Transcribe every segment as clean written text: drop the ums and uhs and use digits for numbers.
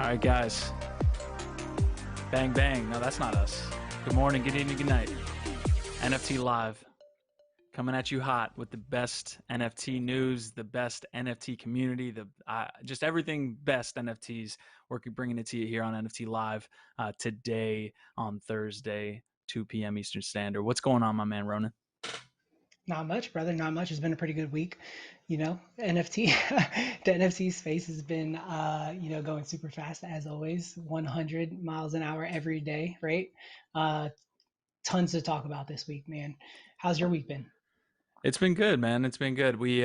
All right, guys. Bang, bang. No, that's not us. Good morning, good evening, good night. NFTLive coming at you hot with the best NFT news, the best NFT community, just everything best NFTs. We're bringing it to you here on NFTLive today on Thursday, 2 p.m. Eastern Standard. What's going on, my man, Ronin? Not much, brother. Not much. It's been a pretty good week. NFT, the NFT space has been, going super fast as always, 100 miles an hour every day, right? Uh, Tons to talk about this week, man. How's your week been? It's been good, man. It's been good. We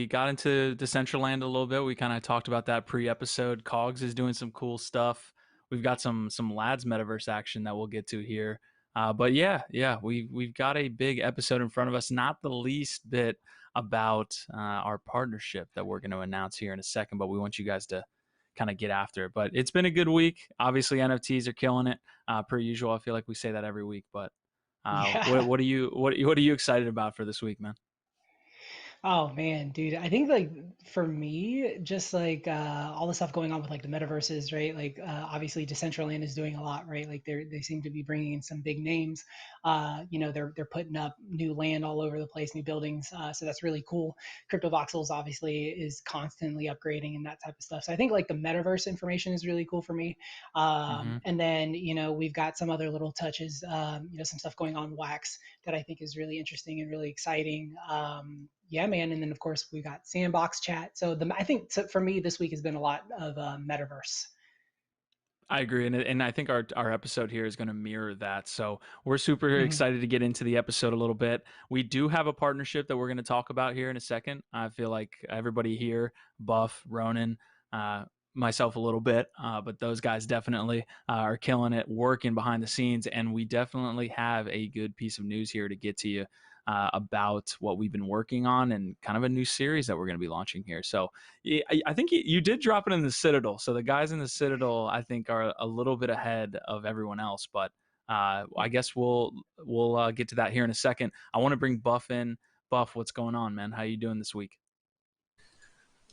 got into Decentraland a little bit. We kind of talked about that pre-episode. KOGs is doing some cool stuff. We've got some LADZ Metaverse action that we'll get to here. But we've got a big episode in front of us. Not the least bit about our partnership that we're going to announce here in a second. But we want you guys to kind of get after it. But it's been a good week. Obviously, NFTs are killing it per usual. I feel like we say that every week, but Yeah. what are you excited about for this week, man? Oh man, dude. I think like for me, just like all the stuff going on with like the metaverses, right? Like obviously Decentraland is doing a lot, right? Like they seem to be bringing in some big names. They're putting up new land all over the place, new buildings. So that's really cool. CryptoVoxels obviously is constantly upgrading and that type of stuff. So I think like the metaverse information is really cool for me. Mm-hmm. And then we've got some other little touches, some stuff going on Wax that I think is really interesting and really exciting. Yeah, man. And then of course we got Sandbox chat. So I think for me this week has been a lot of metaverse. I agree, and I think our episode here is going to mirror that. So we're super Mhm. excited to get into the episode a little bit. We do have a partnership that we're going to talk about here in a second. I feel like everybody here, Buff, Ronin, myself a little bit, but those guys definitely are killing it, working behind the scenes, and we definitely have a good piece of news here to get to you. About what we've been working on and kind of a new series that we're going to be launching here. So I think you did drop it in the Citadel. So the guys in the Citadel, I think, are a little bit ahead of everyone else. But I guess we'll get to that here in a second. I want to bring Buff in. Buff, what's going on, man? How you doing this week?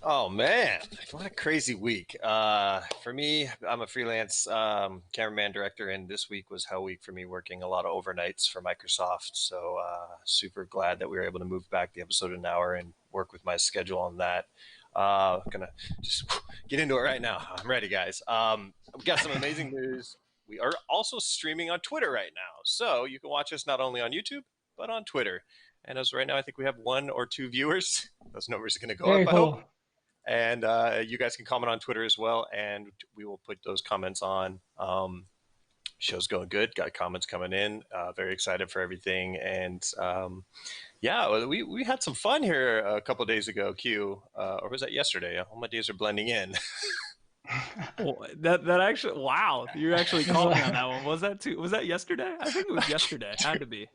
Oh man, what a crazy week. For me, I'm a freelance cameraman director, and this week was hell week for me, working a lot of overnights for Microsoft. So super glad that we were able to move back the episode an hour and work with my schedule on that. Gonna just get into it right now. I'm ready, guys. We've got some amazing news. We are also streaming on Twitter right now, so you can watch us not only on YouTube but on Twitter. And as right now, I think we have 1 or 2 viewers. Those numbers are going to go up, Very I hope. cool. And you guys can comment on Twitter as well, and we will put those comments on. Show's going good. Got comments coming in. Very excited for everything. And yeah, we had some fun here a couple of days ago, Q. Or was that yesterday? All my days are blending in. Well, that actually, wow, you actually called me on that one. Was that too? Was that yesterday? I think it was yesterday. It had to be.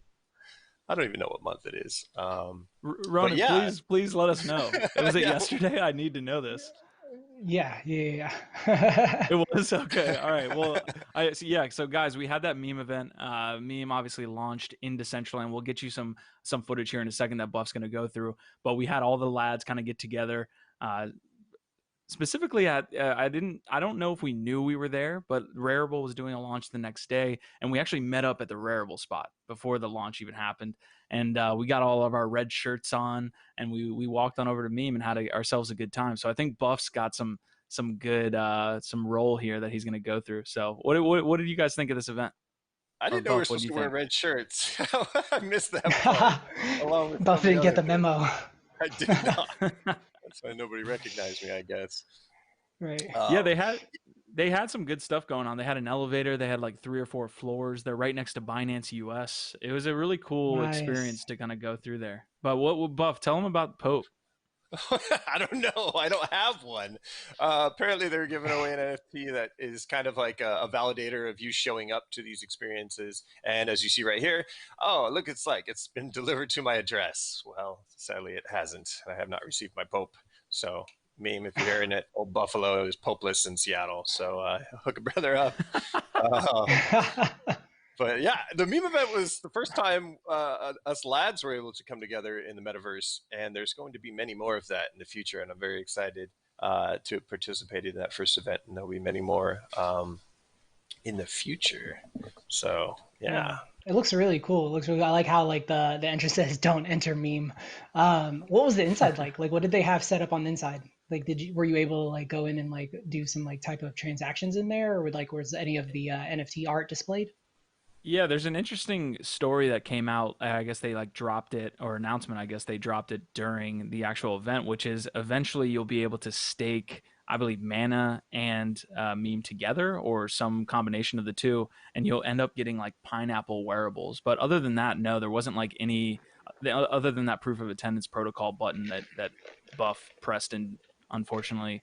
I don't even know what month it is. But Ronan, yeah, please let us know. Was it yeah, yesterday? I need to know this. Yeah. It was okay. All right. Well, so guys, we had that meme event. Meme obviously launched in Decentraland. We'll get you some footage here in a second that Buff's going to go through. But we had all the lads kind of get together. Specifically at I don't know if we knew we were there, but Rarible was doing a launch the next day, and we actually met up at the Rarible spot before the launch even happened. And we got all of our red shirts on, and we walked on over to Meme and had ourselves a good time. So I think Buff's got some good some role here that he's going to go through. So what did you guys think of this event? I Or didn't know we were Buff, what do supposed you to wear think? red shirts. I missed that part, along with so Buff many didn't get other the things. memo. I did not. That's why nobody recognized me, I guess. Right. Yeah, Um, they had some good stuff going on. They had an elevator. They had like 3 or 4 floors. They're right next to Binance US. It was a really cool Nice. experience to kind of go through there. But Buff? Tell them about Pope. I don't know. I don't have one. Apparently, they're giving away an NFT that is kind of like a validator of you showing up to these experiences. And as you see right here, oh, look, it's been delivered to my address. Well, sadly, it hasn't. I have not received my Pope. So, meme, if you're hearing it, old Buffalo is popeless in Seattle. So, hook a brother up. Um, but yeah, the meme event was the first time us lads were able to come together in the metaverse, and there's going to be many more of that in the future, and I'm very excited. to have participated in that first event, and there'll be many more in the future. So yeah. It looks really cool. It looks really. I like how like the entrance says "Don't enter" meme. What was the inside like? Like, what did they have set up on the inside? Like, were you able to like go in and like do some like type of transactions in there, or like was any of the NFT art displayed? Yeah, there's an interesting story that came out. I guess they like dropped it, or announcement. I guess they dropped it during the actual event, which is eventually you'll be able to stake, I believe, mana and meme together, or some combination of the two, and you'll end up getting like pineapple wearables. But other than that, no, there wasn't like any other than that proof of attendance protocol button that Buff pressed and unfortunately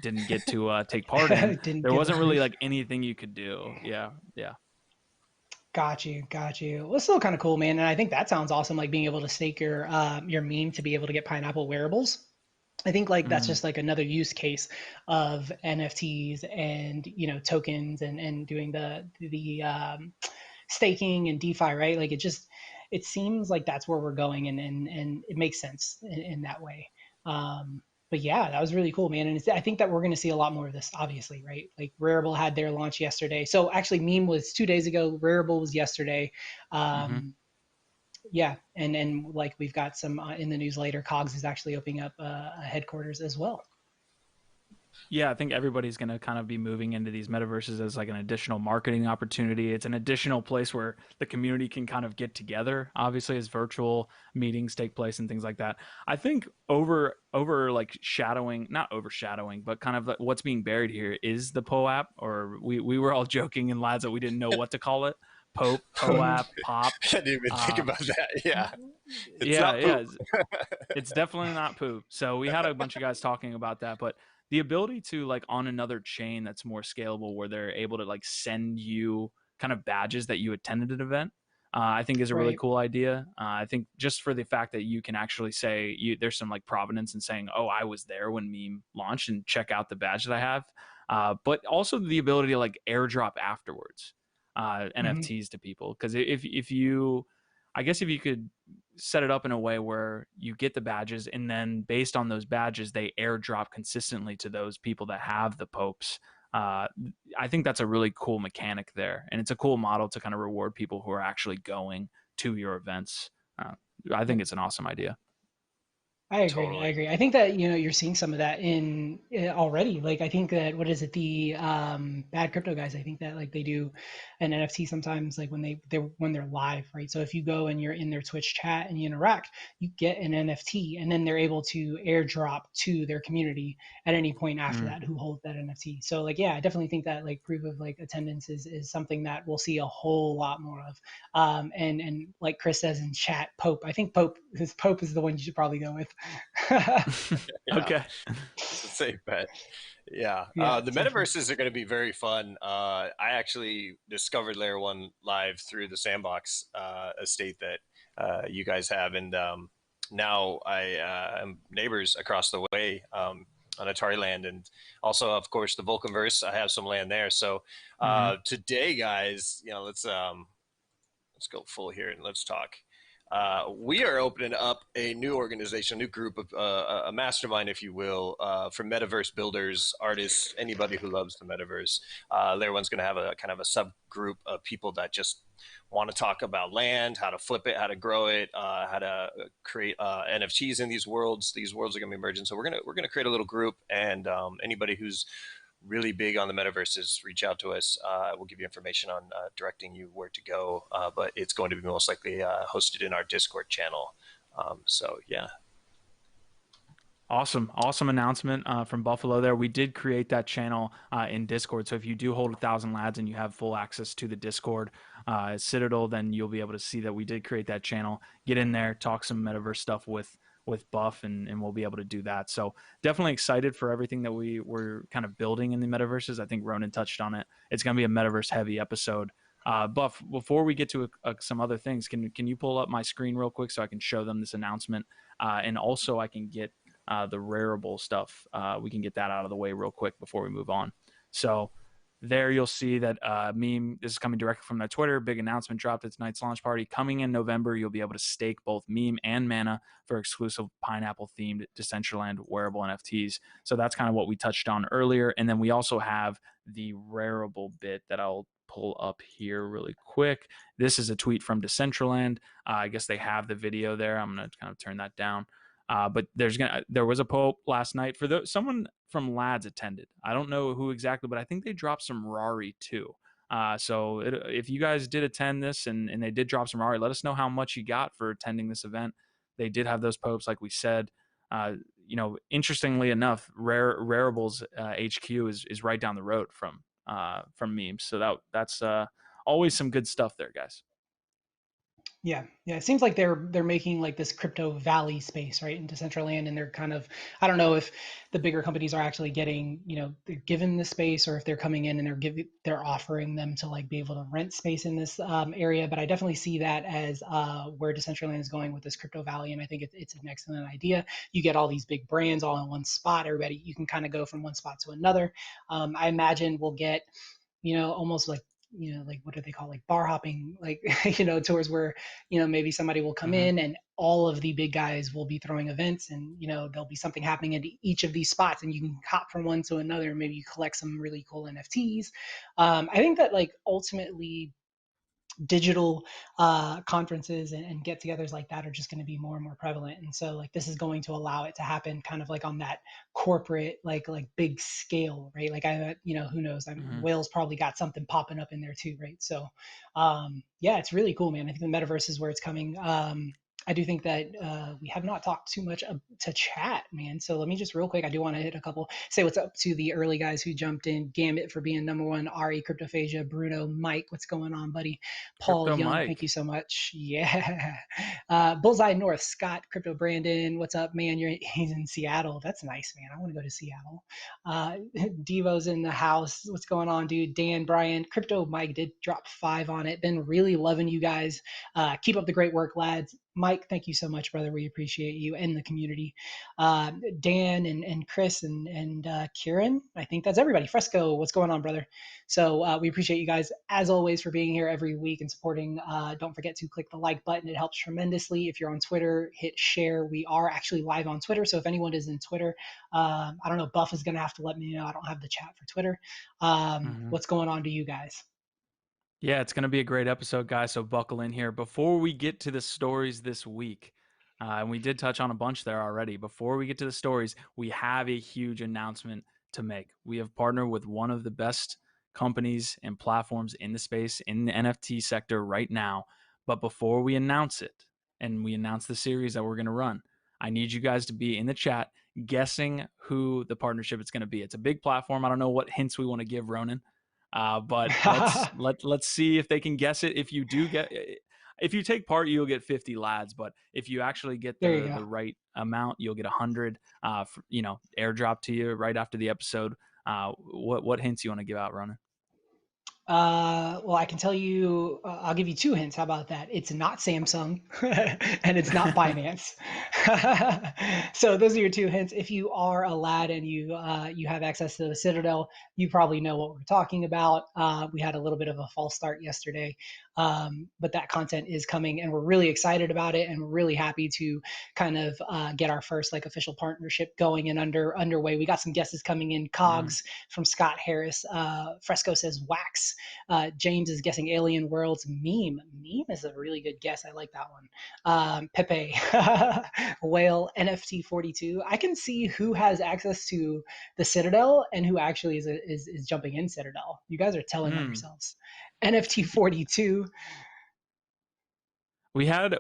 didn't get to take part in. Didn't There get wasn't really the. like anything you could do. Yeah, yeah. Got you, got you. Well, it's still kind of cool, man. And I think that sounds awesome, like being able to stake your meme to be able to get pineapple wearables. I think like that's Mm. just like another use case of NFTs and tokens and doing the staking and DeFi, right? Like it seems like that's where we're going, and it makes sense in that way. But yeah, that was really cool, man. And I think that we're going to see a lot more of this, obviously, right? Like Rarible had their launch yesterday. So actually, Meme was 2 days ago. Rarible was yesterday. Mm-hmm. Yeah, and like we've got some in the news later. KOGs is actually opening up a headquarters as well. Yeah, I think everybody's going to kind of be moving into these metaverses as like an additional marketing opportunity. It's an additional place where the community can kind of get together, obviously, as virtual meetings take place and things like that. I think over like shadowing, not overshadowing, but kind of like what's being buried here is the POAP, or we were all joking in lads that we didn't know what to call it. Pope, POAP, pop. I didn't even think Uh, about that. Yeah, it's yeah, not poop. yeah. It's definitely not poop. So we had a bunch of guys talking about that, but the ability to like on another chain that's more scalable, where they're able to like send you kind of badges that you attended an event, I think is a really Right. cool idea. I think just for the fact that you can actually say there's some like provenance in saying, oh, I was there when meme launched and check out the badge that I have, but also the ability to like airdrop afterwards Mm-hmm. NFTs to people, because if you I guess if you could set it up in a way where you get the badges and then based on those badges they airdrop consistently to those people that have the popes. uh, I think that's a really cool mechanic there, and it's a cool model to kind of reward people who are actually going to your events. uh, I think it's an awesome idea. I agree. I Totally. agree. I think that you're seeing some of that in already. Like I think that what is it, the bad crypto guys? I think that like they do an NFT sometimes, like when they're live, right? So if you go and you're in their Twitch chat and you interact, you get an NFT, and then they're able to airdrop to their community at any point after Mm. that who holds that NFT. So like yeah, I definitely think that like proof of like attendance is something that we'll see a whole lot more of. And like Chris says in chat, Pope. I think Pope is the one you should probably go with. Yeah, Okay. it's a safe bet. Yeah, Yeah, the definitely. metaverses are going to be very fun. I actually discovered Layer One Live through the Sandbox estate that you guys have, and now I am neighbors across the way on Atari land, and also, of course, the Vulcanverse. I have some land there. So Hmm. today, guys, let's go full here and let's talk. We are opening up a new organization, a new group of a mastermind, if you will, for metaverse builders, artists, anybody who loves the metaverse. Layer One's going to have a kind of a subgroup of people that just want to talk about land, how to flip it, how to grow it, how to create NFTs in these worlds. These worlds are going to be emerging, so we're gonna create a little group, and anybody who's really big on the metaverses, reach out to us. We'll give you information on directing you where to go, but it's going to be most likely hosted in our Discord channel. So yeah. Awesome announcement from Buffalo there. We did create that channel in Discord. So if you do hold 1,000 lads and you have full access to the Discord Citadel, then you'll be able to see that we did create that channel. Get in there, talk some metaverse stuff with Buff, and we'll be able to do that. So definitely excited for everything that we were kind of building in the metaverses. I think Ronin touched on it. It's going to be a metaverse heavy episode. Buff, before we get to some other things, can you pull up my screen real quick so I can show them this announcement, and also I can get the Rarible stuff. We can get that out of the way real quick before we move on. So There you'll see that meme. This is coming directly from their Twitter. Big announcement dropped at tonight's launch party. Coming in November, you'll be able to stake both meme and mana for exclusive pineapple themed Decentraland wearable NFTs. So that's kind of what we touched on earlier. And then we also have the Rarible bit that I'll pull up here really quick. This is a tweet from Decentraland. I guess they have the video there. I'm going to kind of turn that down. But there was a poll last night for someone from LADZ attended. I don't know who exactly, but I think they dropped some Rari too. So if you guys did attend this and they did drop some Rari, let us know how much you got for attending this event. They did have those popes, like we said. Interestingly enough, Rarible's HQ is right down the road from memes. So that's always some good stuff there, guys. Yeah, it seems like they're making like this crypto valley space, right, in Decentraland, and they're kind of, I don't know if the bigger companies are actually getting, they're given the space, or if they're coming in and they're offering them to like be able to rent space in this area. But I definitely see that as where Decentraland is going with this crypto valley, and I think it's an excellent idea. You get all these big brands all in one spot. Everybody, you can kind of go from one spot to another. I imagine we'll get, almost like, like what do they call, like bar hopping, like tours where maybe somebody will come in and all of the big guys will be throwing events, and there'll be something happening at each of these spots, and you can hop from one to another, and maybe you collect some really cool NFTs. I think that like ultimately digital conferences and get-togethers like that are just going to be more and more prevalent, and so like this is going to allow it to happen kind of like on that corporate like big scale, right? Like who knows, Wales probably got something popping up in there too, right? So yeah, it's really cool, man. I think the metaverse is where it's coming. I do think that we have not talked too much to chat, man. So let me just real quick, I do want to hit a couple, say what's up to the early guys who jumped in. Gambit for being number one, Ari, Cryptophagia, Bruno, Mike, what's going on, buddy? Paul Crypto Young, Mike. thank you so much. Yeah. Bullseye North, Scott, Crypto Brandon, what's up, man? He's in Seattle. That's nice, man. I want to go to Seattle. Devo's in the house. What's going on, dude? Dan, Brian, Crypto Mike did drop 5 on it. Been really loving you guys. Keep up the great work, lads. Mike, thank you so much, brother. We appreciate you and the community. Dan and Chris and Kieran, I think that's everybody. Fresco, what's going on, brother? So we appreciate you guys, as always, for being here every week and supporting. Don't forget to click the like button. It helps tremendously. If you're on Twitter, hit share. We are actually live on Twitter. So if anyone is in Twitter, I don't know, Buff is going to have to let me know. I don't have the chat for Twitter. What's going on to you guys? Yeah, it's going to be a great episode, guys, so buckle in here. Before we get to the stories this week, and we did touch on a bunch there already, before we get to the stories, we have a huge announcement to make. We have partnered with one of the best companies and platforms in the space, in the NFT sector right now. But before we announce it, and we announce the series that we're going to run, I need you guys to be in the chat guessing who the partnership is going to be. It's a big platform. I don't know what hints we want to give Ronin. But let's see if they can guess it. If you do if you take part, you'll get 50 lads. But if you actually get the right amount, you'll get 100. Airdrop to you right after the episode. What hints you want to give out, Ronan? Well, I can tell you, I'll give you 2 hints. How about that? It's not Samsung and it's not Binance. So those are your 2 hints. If you are a lad and you have access to the Citadel, you probably know what we're talking about. We had a little bit of a false start yesterday, but that content is coming and we're really excited about it, and we're really happy to kind of get our first like official partnership going and underway. We got some guesses coming in. KOGs from Scott Harris. Fresco says Wax. James is guessing AlienWorlds. Meme is a really good guess. I like that one. Pepe, Whale, NFT 42. I can see who has access to the Citadel and who actually is jumping in Citadel. You guys are telling on yourselves. NFT 42. We had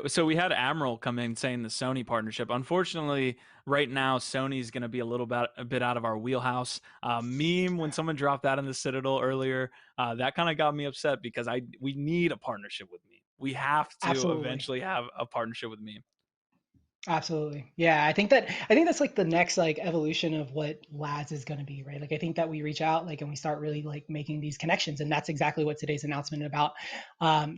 Admiral come in saying the Sony partnership. Unfortunately, right now Sony's going to be a bit out of our wheelhouse. Meme, when someone dropped that in the Citadel earlier, that kind of got me upset because we need a partnership with Meme. We have to eventually have a partnership with Meme. Absolutely. Yeah, I think that's like the next like evolution of what LADZ is going to be, right? Like I think that we reach out like and we start really like making these connections, and that's exactly what today's announcement about.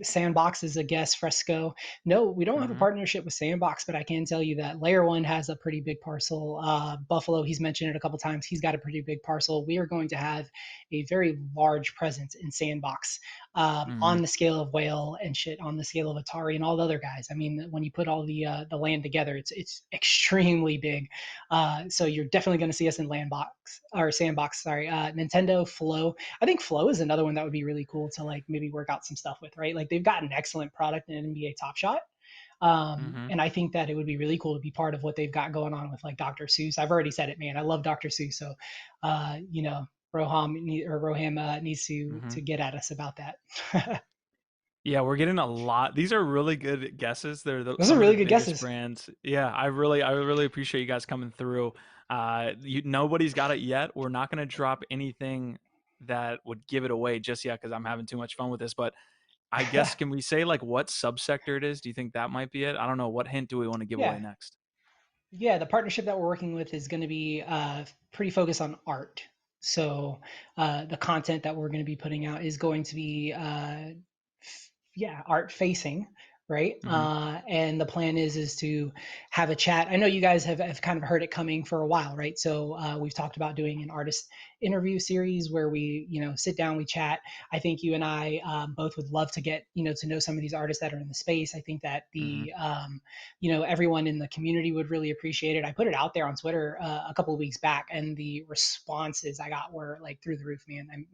Sandbox is a guest, Fresco. No, we don't have a Mm-hmm. partnership with Sandbox, but I can tell you that Layer One has a pretty big parcel. Buffalo, he's mentioned it a couple times. He's got a pretty big parcel. We are going to have a very large presence in Sandbox, Mm-hmm. on the scale of Whale and shit, on the scale of Atari and all the other guys. I mean, when you put all the land together, it's extremely big. So you're definitely going to see us in Landbox or Sandbox. Sorry, Nintendo Flow. I think Flow is another one that would be really cool to like maybe work out some stuff with, right? Like they've got an excellent product in NBA Top Shot. Mm-hmm. And I think that it would be really cool to be part of what they've got going on with like Dr. Seuss. I've already said it, man. I love Dr. Seuss. So, you know, Roham needs Mm-hmm. to get at us about that. Yeah, we're getting a lot. These are really good guesses. Those are Some of the really good biggest guesses. brands. Yeah, I really appreciate you guys coming through. Nobody's got it yet. We're not going to drop anything that would give it away just yet because I'm having too much fun with this. But I guess can we say like what subsector it is? Do you think that might be it? I don't know. What hint do we want to give away Yeah, next? yeah. The partnership that we're working with is going to be pretty focused on art. So the content that we're going to be putting out is going to be yeah, art facing, right? Mm-hmm. And the plan is to have a chat. I know you guys have kind of heard it coming for a while, right? So we've talked about doing an artist interview series where we, you know, sit down, we chat. I think you and I both would love to get, you know, to know some of these artists that are in the space. I think that Mm-hmm. you know, everyone in the community would really appreciate it. I put it out there on Twitter a couple of weeks back, and the responses I got were like through the roof, man.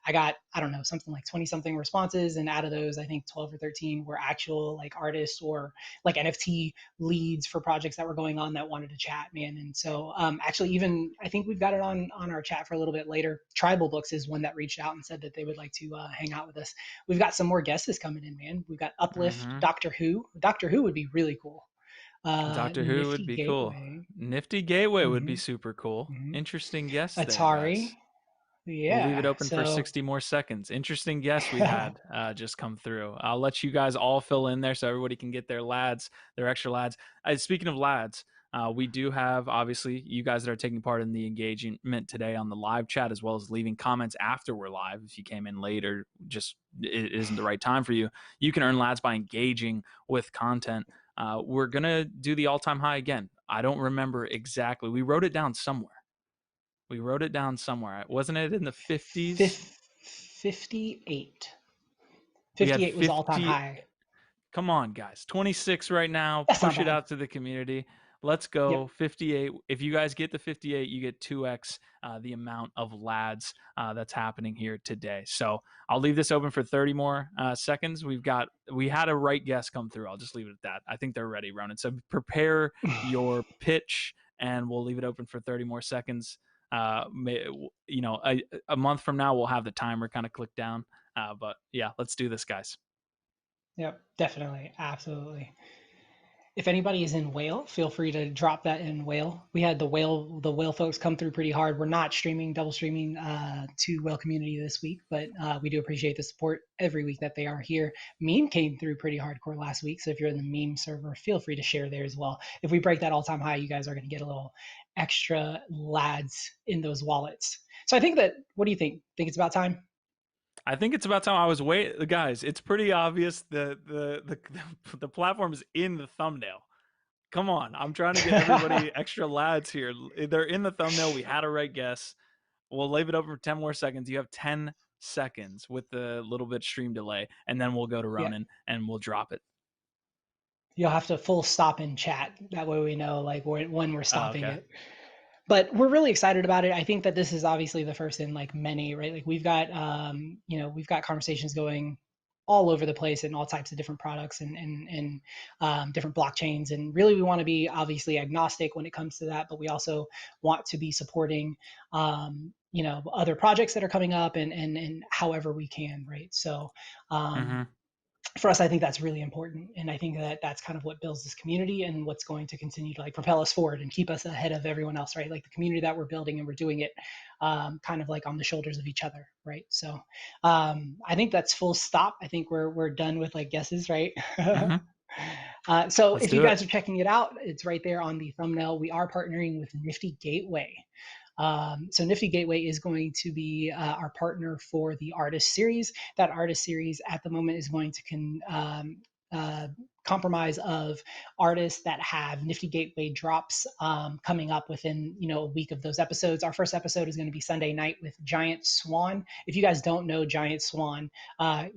I got, I don't know, something like 20 something responses. And out of those, I think 12 or 13 were actual like artists or like NFT leads for projects that were going on that wanted to chat, man. And so actually, even I think we've got it on our chat for a little bit later. Tribal Books is one that reached out and said that they would like to hang out with us. We've got some more guesses coming in, man. We've got Uplift, Mm-hmm. Doctor Who. Doctor Who would be really cool. Doctor Who would Nifty be cool. Gateway. Nifty Gateway would be Mm-hmm, super cool. mm-hmm. Interesting guess there, Atari. guys. We'll leave it Yeah. open for So 60 more seconds. Interesting guess we had just come through. I'll let you guys all fill in there so everybody can get their lads, their extra lads. Speaking of lads, we do have obviously you guys that are taking part in the engagement today on the live chat, as well as leaving comments after we're live. If you came in late or just it isn't the right time for you, you can earn lads by engaging with content. We're gonna do the all-time high again. I don't remember exactly. We wrote it down somewhere. We wrote it down somewhere. Wasn't it in the 50s? 58. We had 58 was all time 50. high. Come on, guys. 26 right now. That's not Push it bad. out to the community. Let's go. Yep. 58. If you guys get the 58, you get 2x the amount of lads that's happening here today. So I'll leave this open for 30 more seconds. We had a right guess come through. I'll just leave it at that. I think they're ready, Ronan. So prepare your pitch, and we'll leave it open for 30 more seconds. You know, a month from now, we'll have the timer kind of click down. But yeah, let's do this, guys. Yep. Definitely. Absolutely. If anybody is in Whale, feel free to drop that in Whale. We had the Whale folks come through pretty hard. We're not double streaming to Whale community this week, but we do appreciate the support every week that they are here. Meme came through pretty hardcore last week, so if you're in the meme server, feel free to share there as well. If we break that all-time high, you guys are going to get a little extra lads in those wallets. So I think that, what do you think? Think it's about time? I think it's about time. I was wait, guys. It's pretty obvious the platform is in the thumbnail. Come on, I'm trying to get everybody extra lads here. They're in the thumbnail. We had a right guess. We'll leave it open for 10 more seconds. You have 10 seconds with the little bit stream delay, and then we'll go to Yeah. Ronin and we'll drop it. You'll have to full stop in chat. That way we know like when we're Oh, stopping okay. it. But we're really excited about it. I think that this is obviously the first in like many, right? Like we've got, you know, we've got conversations going all over the place in all types of different products and different blockchains. And really, we want to be obviously agnostic when it comes to that, but we also want to be supporting, you know, other projects that are coming up and however we can, right? So, Mm-hmm. for us, I think that's really important, and I think that that's kind of what builds this community and what's going to continue to like propel us forward and keep us ahead of everyone else, right? Like the community that we're building, and we're doing it kind of like on the shoulders of each other, right? So I think that's full stop. I think we're done with like guesses, right? Mm-hmm. So Let's if you do it. guys are checking it out, it's right there on the thumbnail. We are partnering with Nifty Gateway. So Nifty Gateway is going to be our partner for the artist series. That artist series at the moment is going to compromise of artists that have Nifty Gateway drops coming up within a week of those episodes. Our first episode is going to be Sunday night with Giant Swan. If you guys don't know Giant Swan,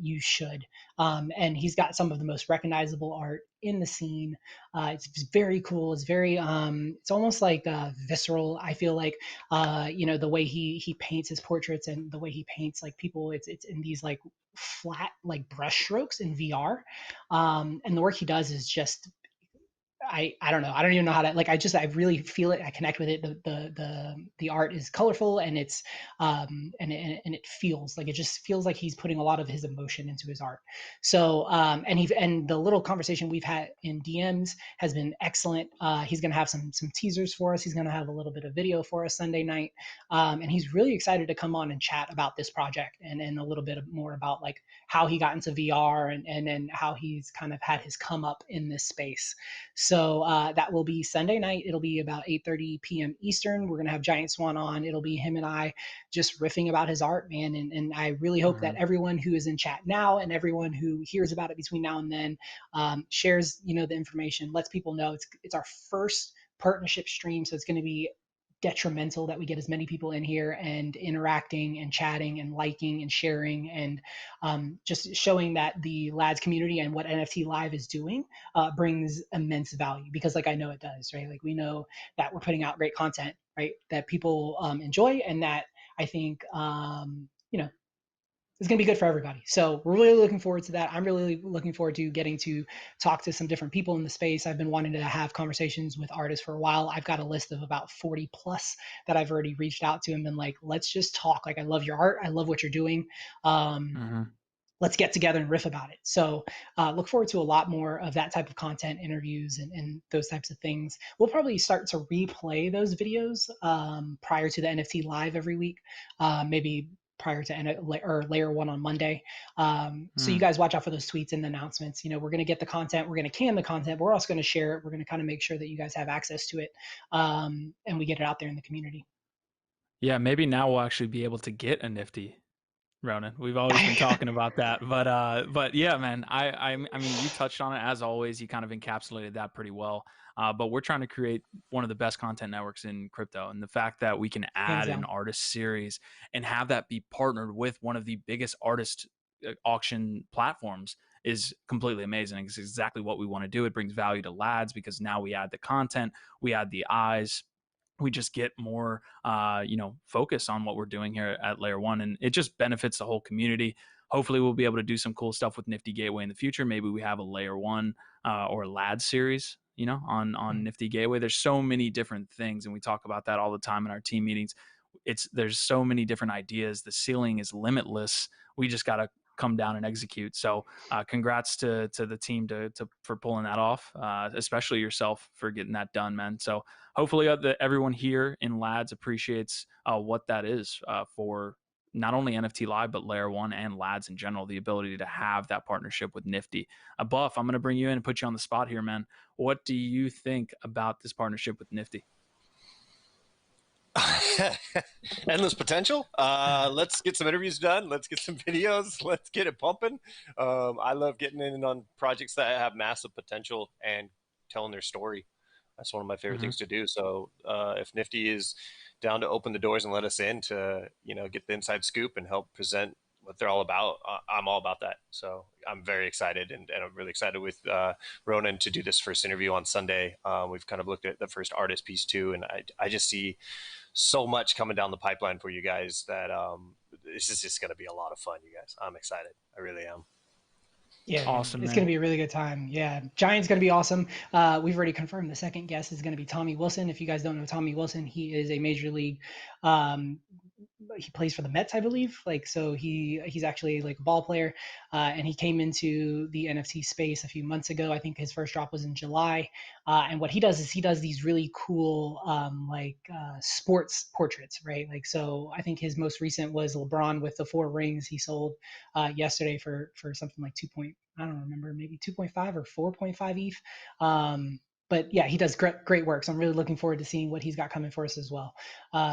you should. And he's got some of the most recognizable art in the scene. It's very cool. It's very it's almost like visceral. I feel like the way he paints his portraits and the way he paints like people. It's in these like flat like brush strokes in VR, and the work he does is just I don't know. I don't even know how to like. I really feel it. I connect with it. The art is colorful and it's and it feels like it just feels like he's putting a lot of his emotion into his art. So and the little conversation we've had in DMs has been excellent. He's gonna have some teasers for us. He's gonna have a little bit of video for us Sunday night, and he's really excited to come on and chat about this project and a little bit more about like how he got into VR and how he's kind of had his come up in this space. So that will be Sunday night. It'll be about 8:30 p.m. Eastern. We're gonna have Giant Swan on. It'll be him and I just riffing about his art, man. And I really hope that everyone who is in chat now and everyone who hears about it between now and then shares the information, lets people know it's our first partnership stream, so it's going to be detrimental that we get as many people in here and interacting and chatting and liking and sharing and just showing that the LADZ community and what NFTLive is doing brings immense value, because like I know it does, right? Like we know that we're putting out great content, right? That people enjoy, and that I think it's going to be good for everybody. So we're really looking forward to that. I'm really looking forward to getting to talk to some different people in the space. I've been wanting to have conversations with artists for a while. I've got a list of about 40 plus that I've already reached out to and been like, let's just talk. Like, I love your art. I love what you're doing. Let's get together and riff about it. So look forward to a lot more of that type of content, interviews, and those types of things. We'll probably start to replay those videos prior to the NFTLive every week, maybe prior to layer one on Monday. So you guys watch out for those tweets and the announcements. We're going to get the content, we're going to can the content, but we're also going to share it. We're going to kind of make sure that you guys have access to it, and we get it out there in the community. Yeah, maybe now we'll actually be able to get a Nifty, Ronin. We've always been talking about that, but yeah, man. I mean, you touched on it as always. You kind of encapsulated that pretty well. But we're trying to create one of the best content networks in crypto, and the fact that we can add an artist series and have that be partnered with one of the biggest artist auction platforms is completely amazing. It's exactly what we want to do. It brings value to LADZ because now we add the content, we add the eyes, we just get more focus on what we're doing here at Layer One, and it just benefits the whole community. Hopefully we'll be able to do some cool stuff with Nifty Gateway in the future. Maybe we have a Layer One or a LADZ series on Nifty Gateway. There's so many different things, and we talk about that all the time in our team meetings. There's so many different ideas. The ceiling is limitless. We just got to come down and execute. So congrats to the team for pulling that off, especially yourself for getting that done, man. So hopefully everyone here in LADZ appreciates what that is for not only NFTLive, but Layer 1 and LADZ in general, the ability to have that partnership with Nifty. Buff, I'm going to bring you in and put you on the spot here, man. What do you think about this partnership with Nifty? Endless potential. Let's get some interviews done. Let's get some videos. Let's get it pumping. I love getting in on projects that have massive potential and telling their story. That's one of my favorite things to do. So if Nifty is down to open the doors and let us in to get the inside scoop and help present what they're all about, I'm all about that. So I'm very excited, and I'm really excited with Ronin to do this first interview on Sunday. We've kind of looked at the first artist piece too, and I just see so much coming down the pipeline for you guys that this is just going to be a lot of fun, you guys. I'm excited. I really am. Yeah, awesome. It's going to be a really good time. Yeah, Giant's going to be awesome. We've already confirmed the second guest is going to be Tommy Wilson. If you guys don't know Tommy Wilson, he is a major league he plays for the Mets, I believe. Like, so he's actually like a ball player, and he came into the NFT space a few months ago. I think his first drop was in July. And what he does is he does these really cool sports portraits, right? Like, so I think his most recent was LeBron with the 4 rings he sold yesterday for something like I don't remember, maybe 2.5 or 4.5 ETH. But yeah, he does great work. So I'm really looking forward to seeing what he's got coming for us as well.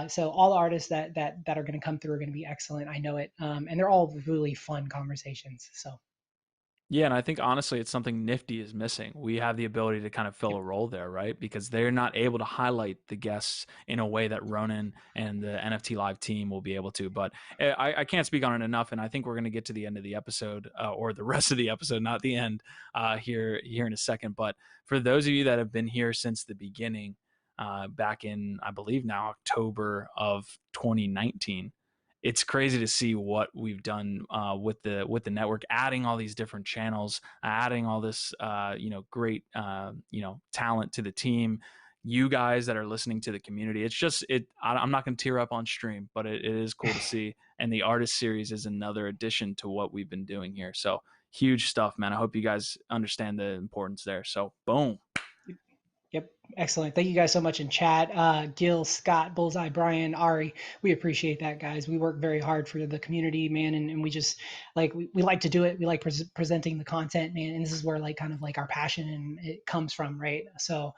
So all the artists that are going to come through are going to be excellent. I know it, and they're all really fun conversations. So Yeah, and I think honestly, it's something Nifty is missing. We have the ability to kind of fill yep. a role there, right? Because they're not able to highlight the guests in a way that Ronin and the NFTLive team will be able to. But I can't speak on it enough, and I think we're going to get to the end of the episode, or the rest of the episode, not the end, here in a second. But for those of you that have been here since the beginning, back in, I believe now, October of 2019, it's crazy to see what we've done with the network, adding all these different channels, adding all this great talent to the team. You guys that are listening to the community, it's just I'm not going to tear up on stream, but it is cool to see. And the artist series is another addition to what we've been doing here. So huge stuff, man. I hope you guys understand the importance there. So boom. Yep. Excellent. Thank you guys so much in chat. Gil, Scott, Bullseye, Brian, Ari, we appreciate that, guys. We work very hard for the community, man. And we just like, we like to do it. We like presenting the content, man. And this is where like kind of like our passion and it comes from, right? So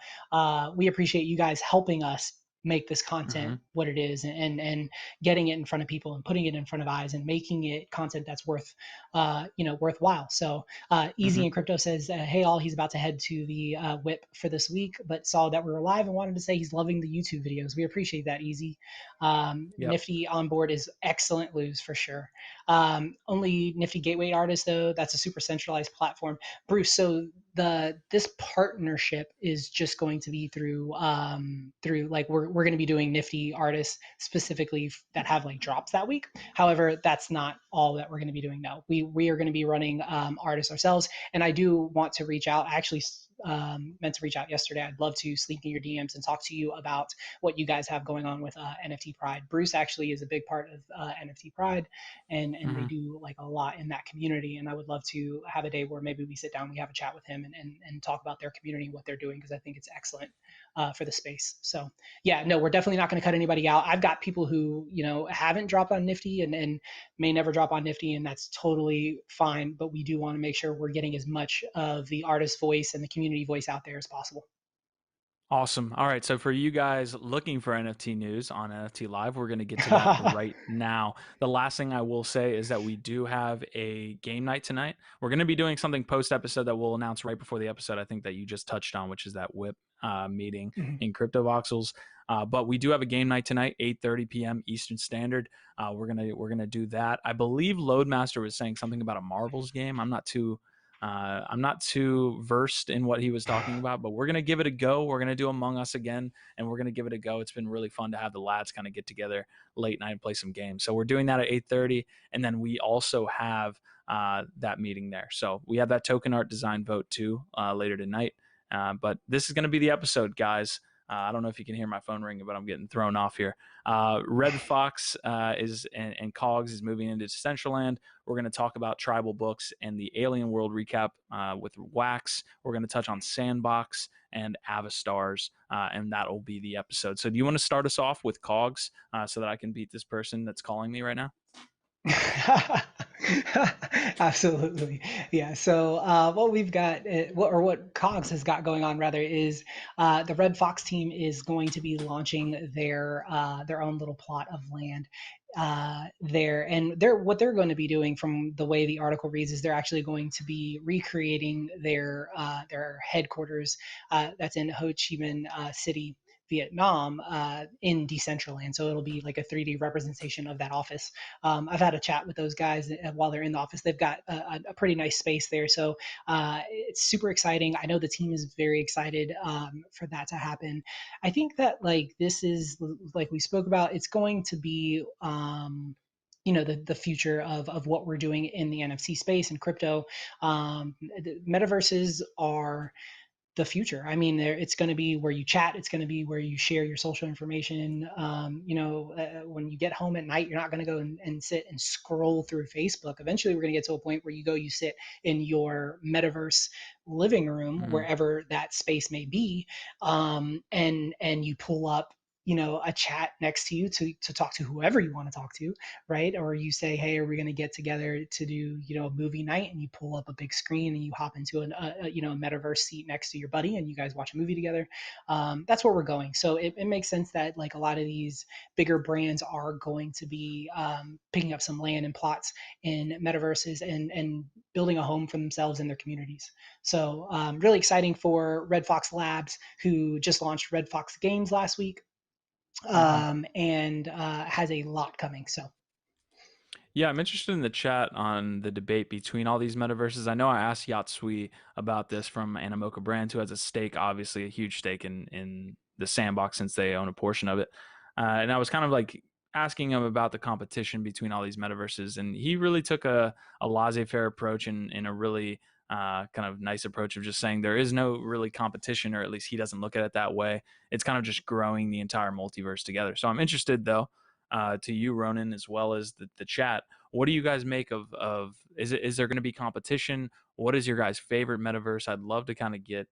we appreciate you guys helping us make this content what it is, and getting it in front of people and putting it in front of eyes and making it content that's worthwhile. So Easy in Crypto says, hey all, he's about to head to the WIP for this week, but saw that we were live and wanted to say he's loving the YouTube videos. We appreciate that, Easy. Yep. Nifty on board is excellent lose for sure. Only Nifty Gateway artists though, that's a super centralized platform. Bruce, so this partnership is just going to be through like we're going to be doing Nifty artists specifically that have like drops that week. However, that's not all that we're going to be doing. No, we are going to be running artists ourselves, and I do want to reach out. I actually meant to reach out yesterday. I'd love to sleep in your DMs and talk to you about what you guys have going on with NFT Pride. Bruce actually is a big part of NFT Pride, and they do like a lot in that community. And I would love to have a day where maybe we sit down, we have a chat with him, and talk about their community, what they're doing, because I think it's excellent for the space. So yeah, no, we're definitely not going to cut anybody out. I've got people who haven't dropped on Nifty and may never drop on Nifty, and that's totally fine. But we do want to make sure we're getting as much of the artist voice and the community voice out there as possible. Awesome. All right. So for you guys looking for NFT news on NFTLive, we're going to get to that right now. The last thing I will say is that we do have a game night tonight. We're going to be doing something post episode that we'll announce right before the episode, I think that you just touched on, which is that WIP meeting in CryptoVoxels. But we do have a game night tonight, 8:30 p.m. Eastern Standard. We're gonna do that. I believe Loadmaster was saying something about a Marvels game. I'm not too versed in what he was talking about, but we're going to give it a go. We're going to do Among Us again, and we're going to give it a go. It's been really fun to have the lads kind of get together late night and play some games. So we're doing that at 8:30, and then we also have that meeting there. So we have that token art design vote too later tonight. But this is going to be the episode, guys. I don't know if you can hear my phone ringing, but I'm getting thrown off here. RedFox and KOGs is moving into Decentraland. We're going to talk about tribal books and the AlienWorlds Recap with Wax. We're going to touch on Sandbox and Avastars, and that will be the episode. So do you want to start us off with KOGs so that I can beat this person that's calling me right now? Absolutely. Yeah. So what we've got, what KOGs has got going on rather, is the RedFox team is going to be launching their own little plot of land there, and what they're going to be doing, from the way the article reads, is they're actually going to be recreating their headquarters that's in Ho Chi Minh City, Vietnam, in Decentraland. So it'll be like a 3D representation of that office. I've had a chat with those guys while they're in the office. They've got a pretty nice space there. So it's super exciting. I know the team is very excited for that to happen. I think that like this is, like we spoke about, it's going to be the future of what we're doing in the NFT space and crypto. The metaverses are the future. I mean, it's going to be where you chat. It's going to be where you share your social information. When you get home at night, you're not going to go and sit and scroll through Facebook. Eventually, we're going to get to a point where you sit in your metaverse living room, Mm-hmm. wherever that space may be, and you pull up a chat next to you to talk to whoever you want to talk to, right? Or you say, hey, are we going to get together to do a movie night? And you pull up a big screen and you hop into a metaverse seat next to your buddy and you guys watch a movie together. That's where we're going. So it makes sense that like a lot of these bigger brands are going to be picking up some land and plots in metaverses and building a home for themselves and their communities. So really exciting for RedFox Labs, who just launched RedFox Games last week, Mm-hmm. and has a lot coming. So Yeah, I'm interested in the chat on the debate between all these metaverses. I know I asked Yatsui about this from Animoca Brands, who has a stake, obviously a huge stake in the Sandbox since they own a portion of it. And I was kind of like asking him about the competition between all these metaverses, and he really took a laissez-faire approach and in a really kind of nice approach of just saying there is no really competition, or at least he doesn't look at it that way. It's kind of just growing the entire multiverse together. So I'm interested though, to you, Ronin, as well as the chat. What do you guys make of is there going to be competition? What is your guys' favorite metaverse? I'd love to kind of get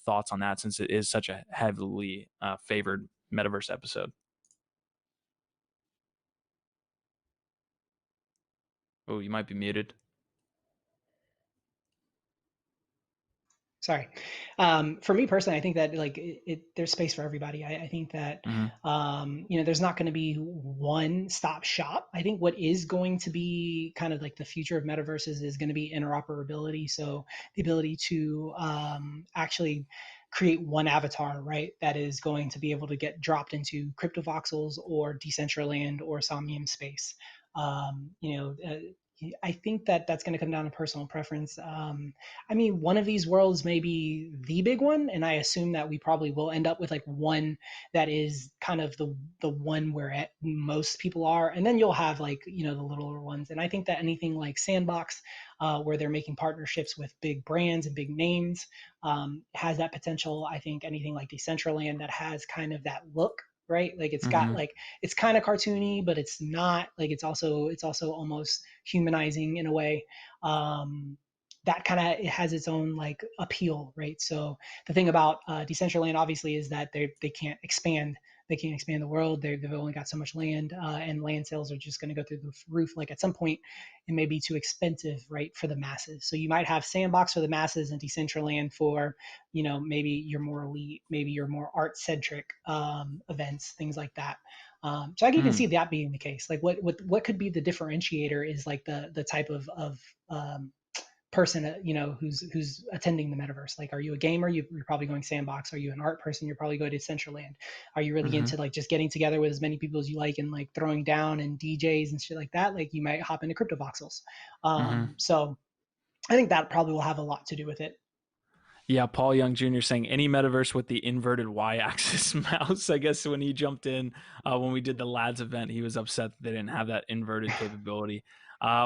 thoughts on that, since it is such a heavily favored metaverse episode. Oh, you might be muted. sorry. For me personally, I think that like there's space for everybody. I think that Mm-hmm. there's not going to be one stop shop. I think what is going to be kind of like the future of metaverses is going to be interoperability. So the ability to actually create one avatar, right? That is going to be able to get dropped into CryptoVoxels or Decentraland or Somnium space. I think that that's going to come down to personal preference. I mean, one of these worlds may be the big one, and I assume that we probably will end up with like one that is kind of the one where most people are, and then you'll have like the littler ones. And I think that anything like Sandbox, where they're making partnerships with big brands and big names, has that potential. I think anything like Decentraland that has kind of that look, right? Like it's got Mm-hmm. like it's kind of cartoony, but it's not like it's also almost humanizing in a way. That kind of has its own like appeal, right? So the thing about Decentraland obviously is that they can't expand. They can't expand the world. They've only got so much land, and land sales are just going to go through the roof. Like at some point, it may be too expensive, right, for the masses. So you might have Sandbox for the masses and Decentraland for, maybe your more elite, maybe your more art centric events, things like that. So I can even Mm-hmm. see that being the case. Like what could be the differentiator is like the type of person who's attending the metaverse. Like, are you a gamer? You're probably going Sandbox. Are you an art person? You're probably going to Decentraland. Are you really Mm-hmm. into like just getting together with as many people as you like and like throwing down and DJs and shit like that? Like you might hop into CryptoVoxels. Mm-hmm. So I think that probably will have a lot to do with it. Yeah, Paul Young Jr. saying any metaverse with the inverted y-axis mouse. I guess when he jumped in when we did the LADZ event, he was upset that they didn't have that inverted capability.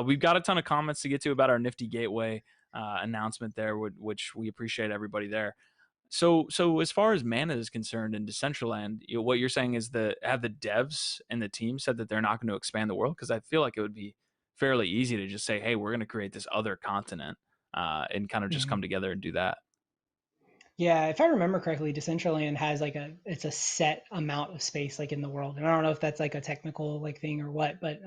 We've got a ton of comments to get to about our Nifty Gateway announcement there, which we appreciate everybody there. So as far as mana is concerned in Decentraland, what you're saying is that have the devs and the team said that they're not going to expand the world? Because I feel like it would be fairly easy to just say, hey, we're going to create this other continent and kind of just Mhm. come together and do that. Yeah, if I remember correctly, Decentraland has like it's a set amount of space like in the world. And I don't know if that's like a technical like thing or what, but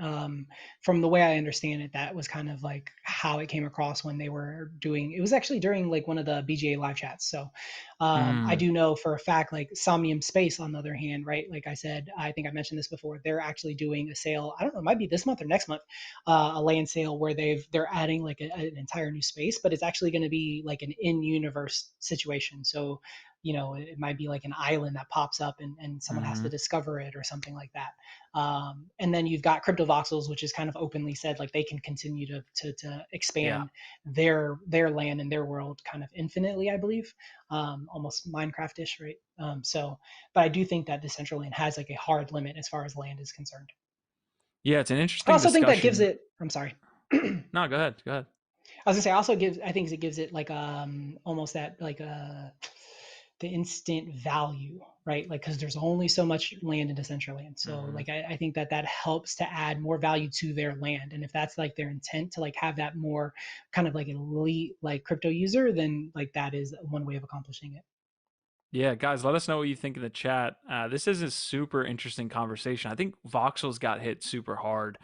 from the way I understand it, that was kind of like how it came across when they were doing it was actually during like one of the BGA live chats. So I Mm, do know for a fact like Somnium Space on the other hand, right? Like I said, I think I mentioned this before, they're actually doing a sale. I don't know, it might be this month or next month, a land sale where they're adding like an entire new space, but it's actually going to be like an in-universe situation. So, it might be like an island that pops up and someone has to hmm discover it or something like that. And then you've got CryptoVoxels, which is kind of openly said like they can continue to Yeah. expand their land and their world kind of infinitely, I believe, almost Minecraft-ish, right? But I do think that Decentraland has like a hard limit as far as land is concerned. Yeah, it's an I interesting also think that gives discussion. it. I'm sorry. No, go ahead. Go ahead. I was gonna say also gives, I think it gives it like almost that like the instant value, right? Like because there's only so much land in Decentraland, so Mhm. like I think that that helps to add more value to their land, and if that's like their intent to like have that more kind of like elite like crypto user, then like that is one way of accomplishing it. Yeah, guys, let us know what you think in the chat. This is a super interesting conversation. I think Voxels got hit super hard,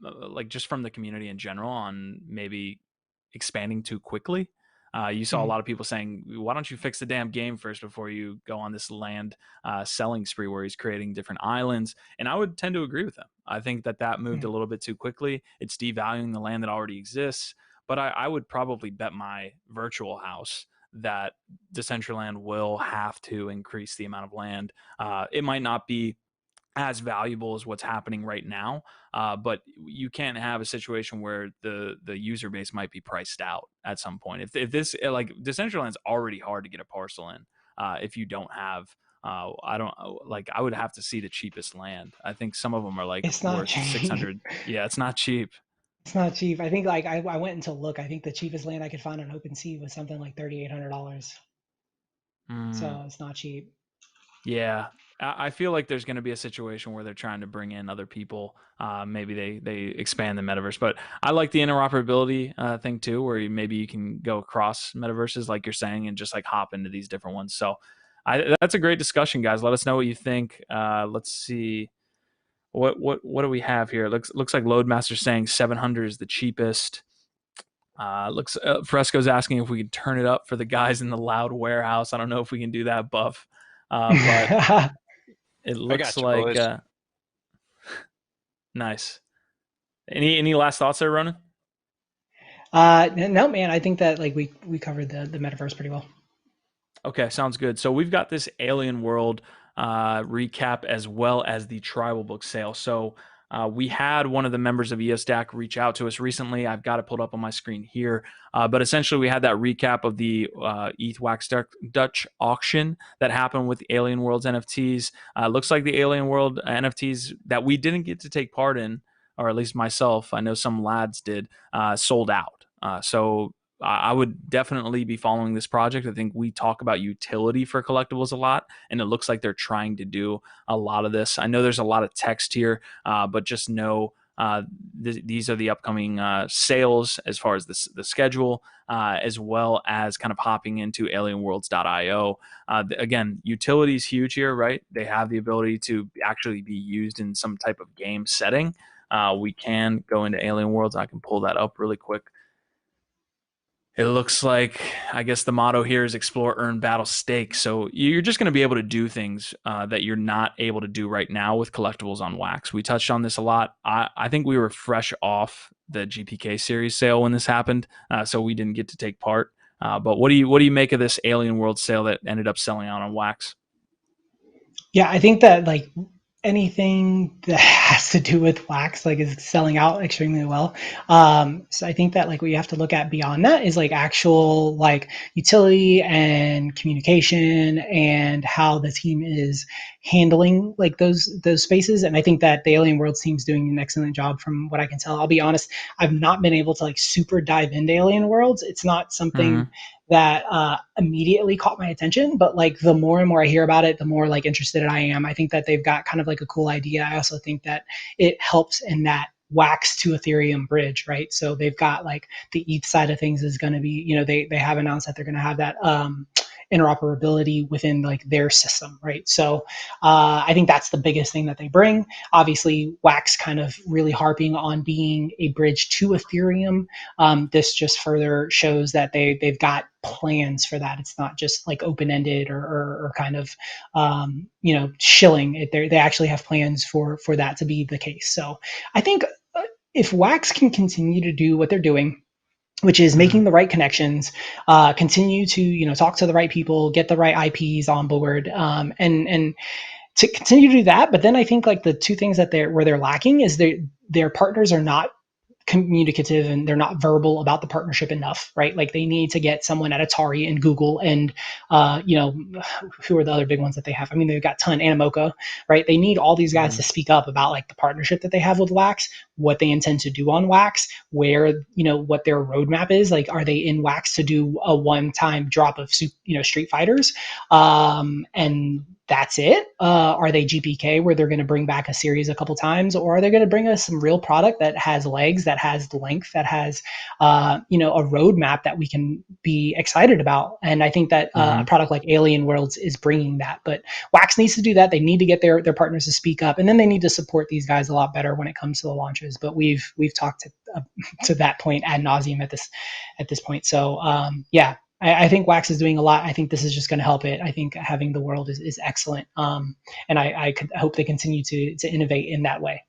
like just from the community in general, on maybe expanding too quickly. You saw a Mhm. lot of people saying, "Why don't you fix the damn game first before you go on this land selling spree where he's creating different islands?" And I would tend to agree with him. I think that that moved a Mhm. little bit too quickly. It's devaluing the land that already exists. But I would probably bet my virtual house that Decentraland will have to increase the amount of land. It might not be as valuable as what's happening right now, but you can't have a situation where the user base might be priced out at some point. If this like Decentraland's already hard to get a parcel in, if you don't have. I don't like. I would have to see the cheapest land. I think some of them are like It's not worth cheap. 600. Yeah, it's not cheap. It's not cheap. I think like I went to look. I think the cheapest land I could find on OpenSea was something like $3,800. Mm. So it's not cheap. Yeah, I feel like there's going to be a situation where they're trying to bring in other people. Maybe they expand the metaverse, but I like the interoperability thing too, where maybe you can go across metaverses, like you're saying, and just like hop into these different ones. So, that's a great discussion, guys. Let us know what you think. Let's see what do we have here. Looks like Loadmaster saying 700 is the cheapest. Looks Fresco's asking if we can turn it up for the guys in the loud warehouse. I don't know if we can do that, Buff. But it I looks got you, like boys. nice. Any last thoughts there, Ronan? No, man, I think that like we covered the metaverse pretty well. Okay, sounds good. So we've got this Alien World recap as well as the Tribal Book sale. So we had one of the members of ESDAC reach out to us recently. I've got it pulled up on my screen here. But essentially, we had that recap of the ETH Wax Dutch auction that happened with Alien World's NFTs. Looks like the Alien World NFTs that we didn't get to take part in, or at least myself, I know some lads did, sold out. So I would definitely be following this project. I think we talk about utility for collectibles a lot, and it looks like they're trying to do a lot of this. I know there's a lot of text here, but just know these are the upcoming sales as far as the schedule, as well as kind of hopping into alienworlds.io. Again, utility is huge here, right? They have the ability to actually be used in some type of game setting. We can go into Alien Worlds. I can pull that up really quick. It looks like, I guess the motto here is explore, earn, battle, stake. So you're just going to be able to do things that you're not able to do right now with collectibles on Wax. We touched on this a lot. I think we were fresh off the GPK series sale when this happened, so we didn't get to take part. But what do you make of this Alien World sale that ended up selling out on Wax? Yeah, I think that like anything that has to do with wax like is selling out extremely well. So I think that like what you have to look at beyond that is like actual like utility and communication and how the team is handling like those spaces. And I think that the Alien Worlds team is doing an excellent job from what I can tell. I'll be honest, I've not been able to like super dive into Alien Worlds. It's not something Mm-hmm. that immediately caught my attention, but like the more and more I hear about it, the more like interested I am. I think that they've got kind of like a cool idea. I also think that it helps in that wax to ethereum bridge, right? So they've got like the ETH side of things is going to be, you know, they have announced that they're going to have that interoperability within like their system, right? So I think that's the biggest thing that they bring. Obviously, wax kind of really harping on being a bridge to ethereum. This just further shows that they've got plans for that. It's not just like open ended or kind of you know, shilling it. They actually have plans for that to be the case. So I think if Wax can continue to do what they're doing, which is Mm-hmm. making the right connections, continue to, you know, talk to the right people, get the right IPs on board, and to continue to do that. But then I think like the two things that they're where they're lacking is their partners are not communicative and they're not verbal about the partnership enough, right? Like they need to get someone at Atari and Google and who are the other big ones that they have? I mean, they've got ton Animoca, right? They need all these guys to speak up about like the partnership that they have with Wax, what they intend to do on Wax, where what their roadmap is. Like, are they in Wax to do a one-time drop of Street Fighters, and that's it? Are they GPK where they're going to bring back a series a couple times, or are they going to bring us some real product that has legs, that has length, that has a roadmap that we can be excited about? And I think that a product like AlienWorlds is bringing that. But Wax needs to do that. They need to get their partners to speak up, and then they need to support these guys a lot better when it comes to the launches. But we've talked to that point ad nauseum at this point. So I think Wax is doing a lot. I think this is just going to help it. I think having the world is excellent. And I hope they continue to innovate in that way.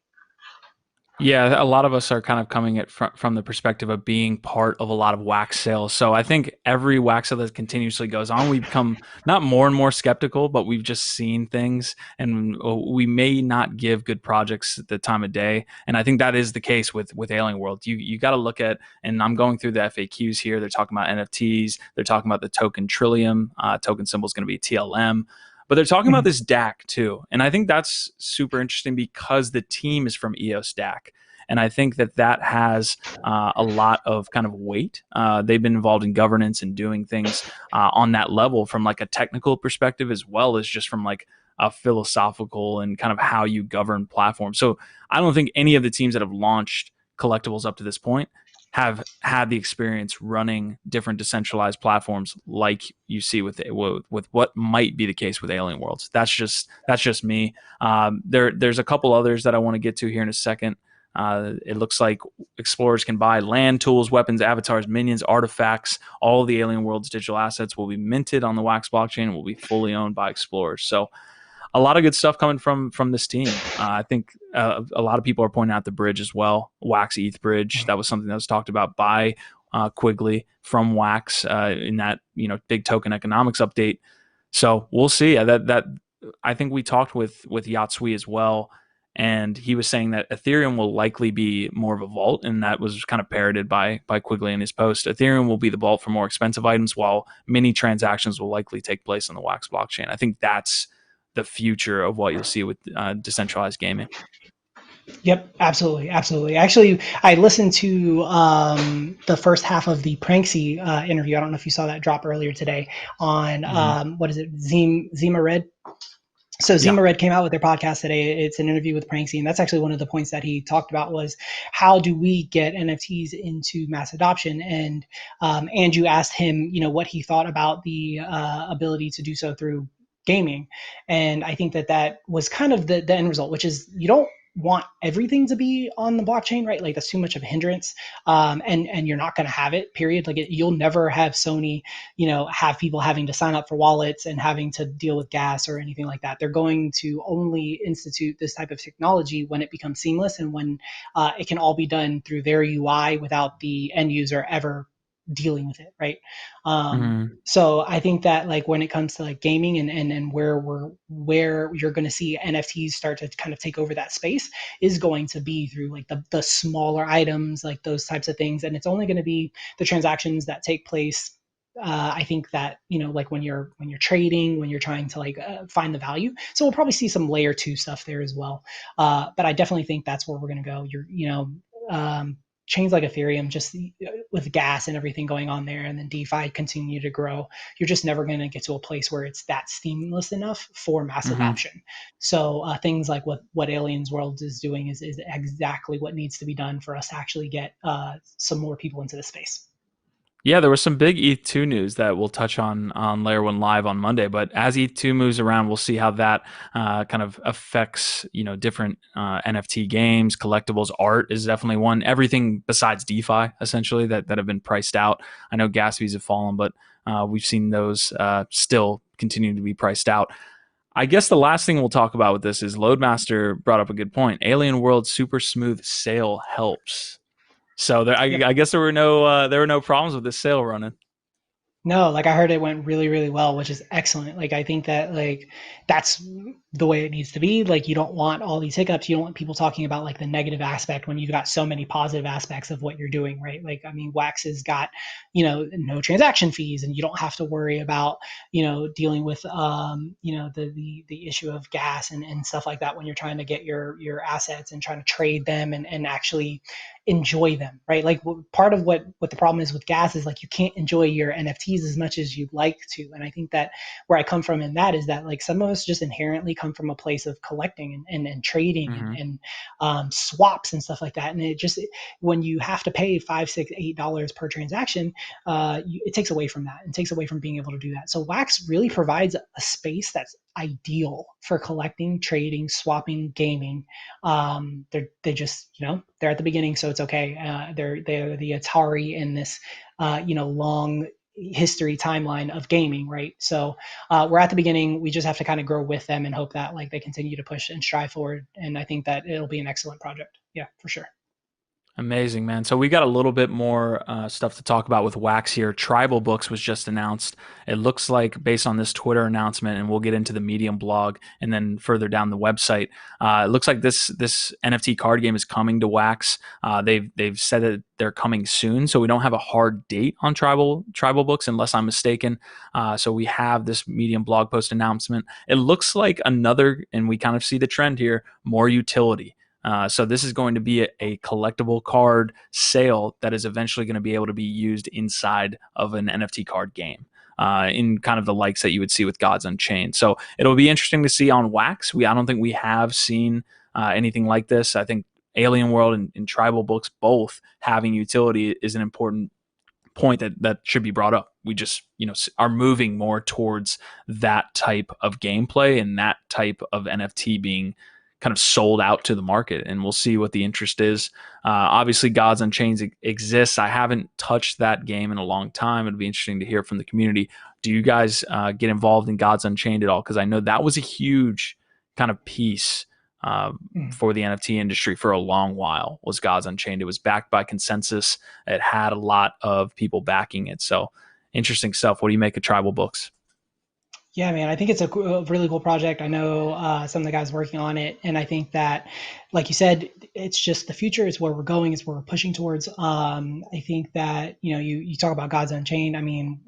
Yeah, a lot of us are kind of coming at from the perspective of being part of a lot of Wax sales. So I think every Wax sale that continuously goes on, we become not more and more skeptical, but we've just seen things, and we may not give good projects the time of day. And I think that is the case with AlienWorld. You got to look at, and I'm going through the FAQs here. They're talking about NFTs. They're talking about the token Trillium. Token symbol is going to be TLM. But they're talking about this DAC too. And I think that's super interesting because the team is from EOS DAC. And I think that has a lot of kind of weight. They've been involved in governance and doing things on that level from like a technical perspective, as well as just from like a philosophical and kind of how you govern platforms. So I don't think any of the teams that have launched collectibles up to this point have had the experience running different decentralized platforms like you see with what might be the case with AlienWorlds. That's just me. There's a couple others that I want to get to here in a second. It looks like explorers can buy land, tools, weapons, avatars, minions, artifacts. All of the AlienWorlds digital assets will be minted on the Wax blockchain and will be fully owned by explorers. So a lot of good stuff coming from this team. I think a lot of people are pointing out the bridge as well. Wax ETH bridge. That was something that was talked about by Quigley from Wax in that big token economics update. So we'll see. That I think we talked with Yatsui as well, and he was saying that Ethereum will likely be more of a vault, and that was kind of parroted by Quigley in his post. Ethereum will be the vault for more expensive items, while many transactions will likely take place on the Wax blockchain. I think that's the future of what you'll see with decentralized gaming. Yep, absolutely. Actually, I listened to the first half of the Pranksy interview. I don't know if you saw that drop earlier today on what is it, Zima Red. So Zima Red came out with their podcast today. It's an interview with Pranksy, and that's actually one of the points that he talked about was how do we get NFTs into mass adoption? And Andrew asked him, what he thought about the ability to do so through gaming. And I think that was kind of the end result, which is you don't want everything to be on the blockchain, right? Like that's too much of a hindrance. And you're not going to have it, period. Like you'll never have Sony, have people having to sign up for wallets and having to deal with gas or anything like that. They're going to only institute this type of technology when it becomes seamless and when it can all be done through their UI without the end user ever dealing with it, right? So I think that like when it comes to like gaming and where you're going to see NFTs start to kind of take over that space is going to be through like the smaller items, like those types of things, and it's only going to be the transactions that take place. I think that like when you're trading, when you're trying to like find the value, so we'll probably see some layer 2 stuff there as well. But I definitely think that's where we're going to go. Chains like Ethereum, just with gas and everything going on there, and then DeFi continue to grow, you're just never going to get to a place where it's that seamless enough for mass adoption. So things like what AlienWorlds is doing is exactly what needs to be done for us to actually get some more people into the space. Yeah, there was some big ETH2 news that we'll touch on Layer 1 Live on Monday. But as ETH2 moves around, we'll see how that kind of affects, different NFT games, collectibles. Art is definitely one. Everything besides DeFi, essentially, that have been priced out. I know gas fees have fallen, but we've seen those still continue to be priced out. I guess the last thing we'll talk about with this is Loadmaster brought up a good point. AlienWorld Super Smooth Sale helps. So I guess there were no problems with this sale running. No, like I heard it went really, really well, which is excellent. Like I think that like that's the way it needs to be. Like you don't want all these hiccups. You don't want people talking about like the negative aspect when you've got so many positive aspects of what you're doing, right? Like I mean, Wax has got, no transaction fees, and you don't have to worry about, dealing with the issue of gas and stuff like that when you're trying to get your assets and trying to trade them and actually enjoy them, right? Like part of what the problem is with gas is like you can't enjoy your NFTs as much as you'd like to. And I think that where I come from in that is that like some of us just inherently come from a place of collecting and trading Mm-hmm. and swaps and stuff like that. And it just when you have to pay $5, $6, $8 per transaction, it takes away from that and takes away from being able to do that. So Wax really provides a space that's ideal for collecting, trading, swapping, gaming. They just they're at the beginning, so it's okay. They're the Atari in this long history timeline of gaming, right? So we're at the beginning. We just have to kind of grow with them and hope that like they continue to push and strive forward. And I think that it'll be an excellent project. Yeah, for sure. Amazing, man. So we got a little bit more stuff to talk about with Wax here. Tribal Books was just announced. It looks like, based on this Twitter announcement, and we'll get into the Medium blog and then further down the website. It looks like this NFT card game is coming to Wax. They've said that they're coming soon, so we don't have a hard date on Tribal Books, unless I'm mistaken. So we have this Medium blog post announcement. It looks like another, and we kind of see the trend here, more utility. So this is going to be a collectible card sale that is eventually going to be able to be used inside of an NFT card game. In kind of the likes that you would see with Gods Unchained. So it'll be interesting to see on Wax. I don't think we have seen anything like this. I think AlienWorld and Tribal Books both having utility is an important point that should be brought up. We just are moving more towards that type of gameplay and that type of NFT being kind of sold out to the market, and we'll see what the interest is. Obviously, Gods Unchained exists. I haven't touched that game in a long time. It'd be interesting to hear from the community. Do you guys get involved in Gods Unchained at all? Because I know that was a huge kind of piece for the NFT industry for a long while. Was Gods Unchained? It was backed by consensus. It had a lot of people backing it. So interesting stuff. What do you make of Tribal Books? Yeah, man, I think it's a really cool project. I know some of the guys working on it, and I think that, like you said, it's just the future. It's where we're going. It's where we're pushing towards. I think that you talk about Gods Unchained. I mean,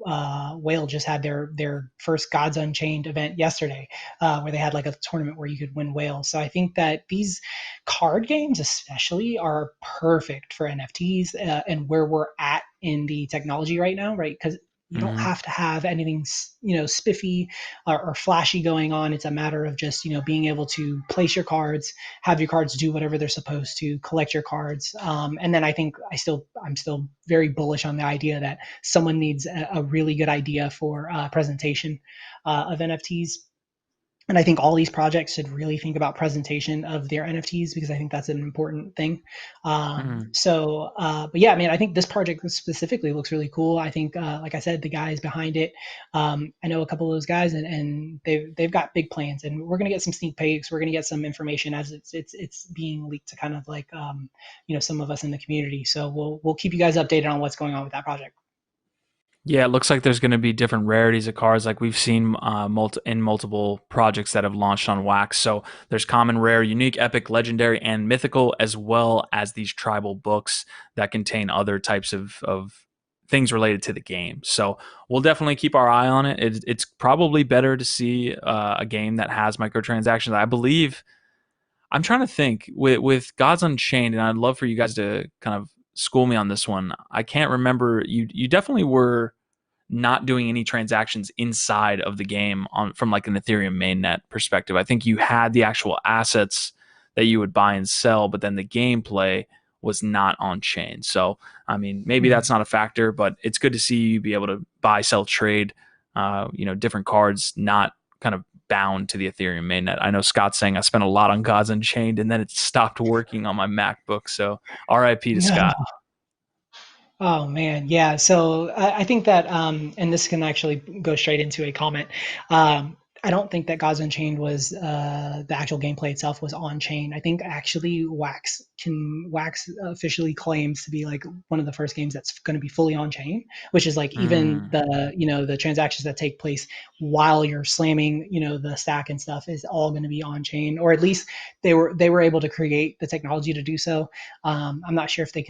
Whale just had their first Gods Unchained event yesterday, where they had like a tournament where you could win Whale. So I think that these card games, especially, are perfect for NFTs and where we're at in the technology right now, right? Because you don't Mm-hmm. have to have anything, spiffy or flashy going on. It's a matter of just, being able to place your cards, have your cards do whatever they're supposed to, collect your cards. And then I think I'm still very bullish on the idea that someone needs a really good idea for presentation of NFTs. And I think all these projects should really think about presentation of their NFTs because I think that's an important thing. Mm-hmm. But yeah, man, I think this project specifically looks really cool. I think, like I said, the guys behind it, I know a couple of those guys, and they've got big plans. And we're gonna get some sneak peeks. We're gonna get some information as it's being leaked to kind of like some of us in the community. So we'll keep you guys updated on what's going on with that project. Yeah, it looks like there's going to be different rarities of cards, like we've seen in multiple projects that have launched on Wax. So there's common, rare, unique, epic, legendary, and mythical, as well as these tribal books that contain other types of things related to the game. So we'll definitely keep our eye on it. It's probably better to see a game that has microtransactions. I believe I'm trying to think with Gods Unchained, and I'd love for you guys to kind of school me on this one. I can't remember. You definitely were not doing any transactions inside of the game on from like an Ethereum mainnet perspective. I think you had the actual assets that you would buy and sell, but then the gameplay was not on chain. So I mean, maybe Mhm. that's not a factor, but it's good to see you be able to buy, sell, trade, different cards, not kind of bound to the Ethereum mainnet. I know Scott's saying I spent a lot on Gods Unchained and then it stopped working on my MacBook. So RIP to Scott. Oh man, yeah. So I think that, and this can actually go straight into a comment. I don't think that Gods Unchained was the actual gameplay itself was on chain. I think actually Wax officially claims to be like one of the first games that's going to be fully on chain, which is like even the transactions that take place while you're slamming the stack and stuff is all going to be on chain, or at least they were able to create the technology to do so. I'm not sure if they're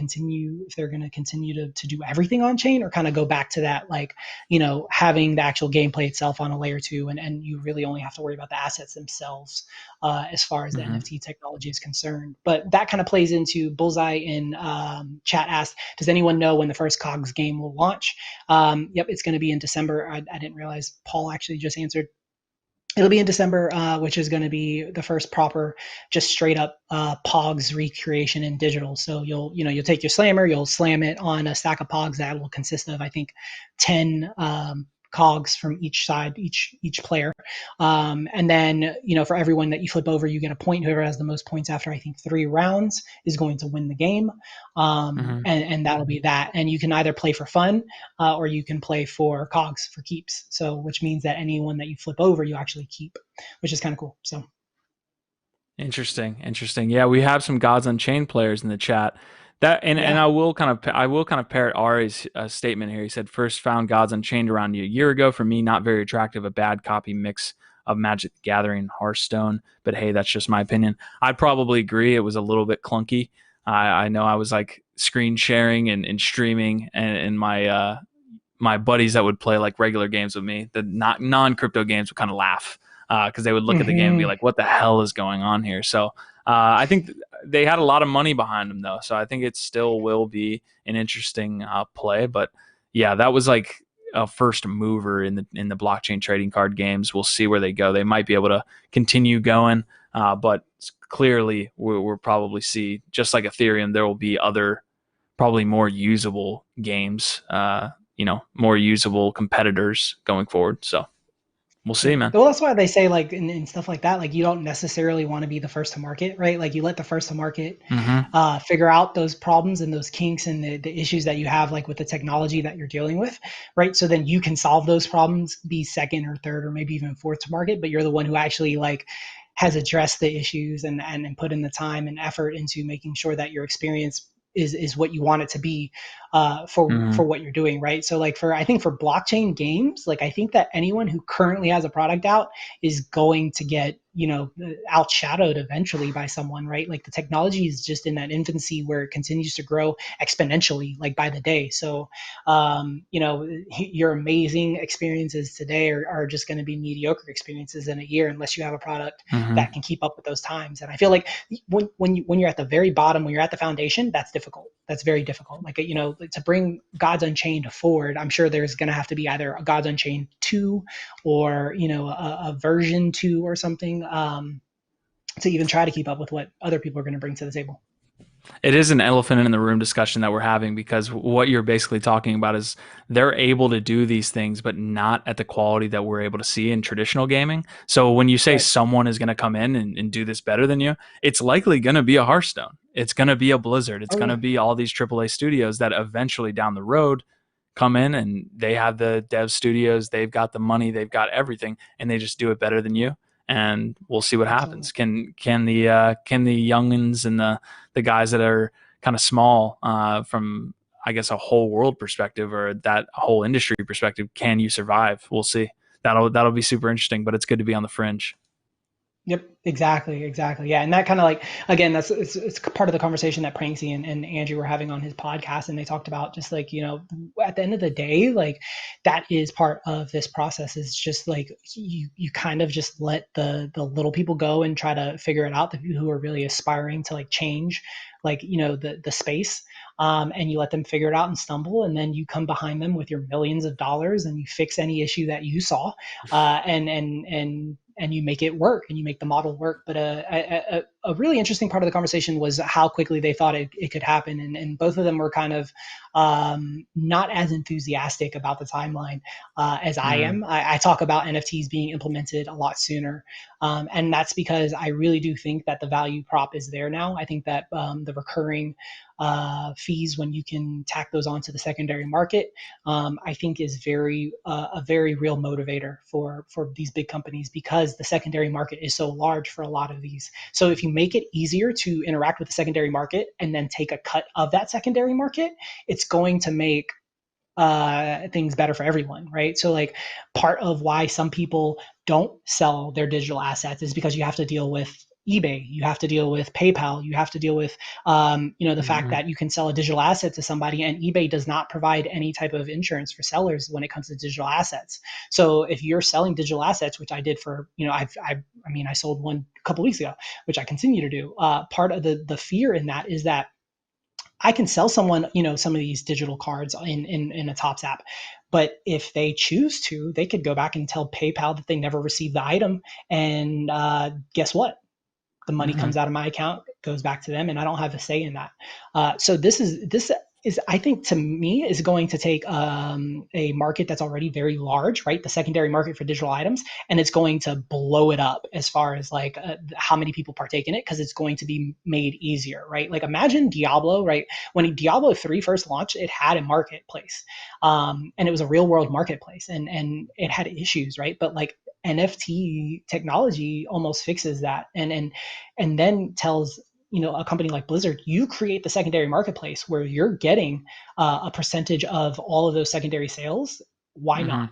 going to continue to do everything on chain or kind of go back to that, like having the actual gameplay itself on a layer 2, and you really only have to worry about the assets themselves as far as the NFT technology is concerned. But that kind of plays into Bullseye in chat asked, does anyone know when the first COGs game will launch? Yep, it's going to be in December. I didn't realize Paul actually just answered. It'll be in December, which is going to be the first proper, just straight up Pogs recreation in digital. So you'll take your slammer, you'll slam it on a stack of Pogs that will consist of, I think, 10 cogs from each side, each player, and then for everyone that you flip over, you get a point. Whoever has the most points after, I think, 3 rounds is going to win the game, and that'll be that. And you can either play for fun or you can play for cogs, for keeps. So which means that anyone that you flip over, you actually keep, which is kind of cool. So interesting. Yeah, we have some Gods Unchained players in the chat. And I will kind of parrot Ari's statement here. He said, first found Gods Unchained around a year ago. For me, not very attractive, a bad copy mix of Magic the Gathering and Hearthstone. But hey, that's just my opinion. I'd probably agree. It was a little bit clunky. I know I was like screen sharing and streaming, and my my buddies that would play like regular games with me, the non-crypto games, would kind of laugh because they would look at the game and be like, what the hell is going on here? So I think they had a lot of money behind them, though. So I think it still will be an interesting play. But yeah, that was like a first mover in the blockchain trading card games. We'll see where they go. They might be able to continue going, but clearly we'll probably see, just like Ethereum, there will be other probably more usable games, more usable competitors going forward. So we'll see, man. Well, that's why they say, like, in stuff like that, like, you don't necessarily want to be the first to market, right? Like, you let the first to market figure out those problems and those kinks and the issues that you have, like, with the technology that you're dealing with, right? So then you can solve those problems, be second or third or maybe even fourth to market, but you're the one who actually, like, has addressed the issues and put in the time and effort into making sure that your experience is what you want it to be for what you're doing, right? So like I think for blockchain games, like I think that anyone who currently has a product out is going to get outshadowed eventually by someone, right? Like the technology is just in that infancy where it continues to grow exponentially, like by the day. So your amazing experiences today are just going to be mediocre experiences in a year unless you have a product that can keep up with those times. And I feel like when you're at the very bottom, when you're at the foundation, that's difficult. That's very difficult. Like, to bring Gods Unchained forward, I'm sure there's going to have to be either a Gods Unchained 2 or, a version 2 or something to even try to keep up with what other people are going to bring to the table. It is an elephant in the room discussion that we're having, because what you're basically talking about is they're able to do these things, but not at the quality that we're able to see in traditional gaming. So when you say someone is going to come in and do this better than you, it's likely going to be a Hearthstone. It's going to be a Blizzard. It's going to be all these AAA studios that eventually down the road come in and they have the dev studios, they've got the money, they've got everything, and they just do it better than you. And we'll see what happens. Can the youngins and the guys that are kind of small from, I guess, a whole world perspective or that whole industry perspective, can you survive? We'll see. That'll be super interesting, but it's good to be on the fringe. Yep, exactly. Yeah, and that kind of like, again, it's part of the conversation that Pranksy and Andrew were having on his podcast, and they talked about just like, at the end of the day, like that is part of this process. Is just like you kind of just let the little people go and try to figure it out. The people who are really aspiring to like change, like the space. And you let them figure it out and stumble, and then you come behind them with your millions of dollars and you fix any issue that you saw, and you make it work and you make the model work. But a a really interesting part of the conversation was how quickly they thought it could happen. And both of them were kind of not as enthusiastic about the timeline as I am. I talk about NFTs being implemented a lot sooner. And that's because I really do think that the value prop is there now. I think that the recurring fees, when you can tack those onto the secondary market, I think is a very real motivator for these big companies, because the secondary market is so large for a lot of these. So if you make it easier to interact with the secondary market and then take a cut of that secondary market, it's going to make things better for everyone, right? So like part of why some people don't sell their digital assets is because you have to deal with eBay, you have to deal with PayPal, you have to deal with the fact that you can sell a digital asset to somebody, and eBay does not provide any type of insurance for sellers when it comes to digital assets. So if you're selling digital assets, which I did for, I sold one a couple weeks ago, which I continue to do. Part of the fear in that is that I can sell someone, some of these digital cards in a Tops app. But if they choose to, they could go back and tell PayPal that they never received the item. And guess what? The money comes out of my account, goes back to them, and I don't have a say in that. So this is, I think, to me, is going to take a market that's already very large, right? The secondary market for digital items, and it's going to blow it up as far as like how many people partake in it, because it's going to be made easier, right? Like imagine Diablo, right? When Diablo 3 first launched, it had a marketplace, and it was a real world marketplace, and it had issues, right? But like NFT technology almost fixes that, and then tells a company like Blizzard, you create the secondary marketplace where you're getting a percentage of all of those secondary sales. Why not?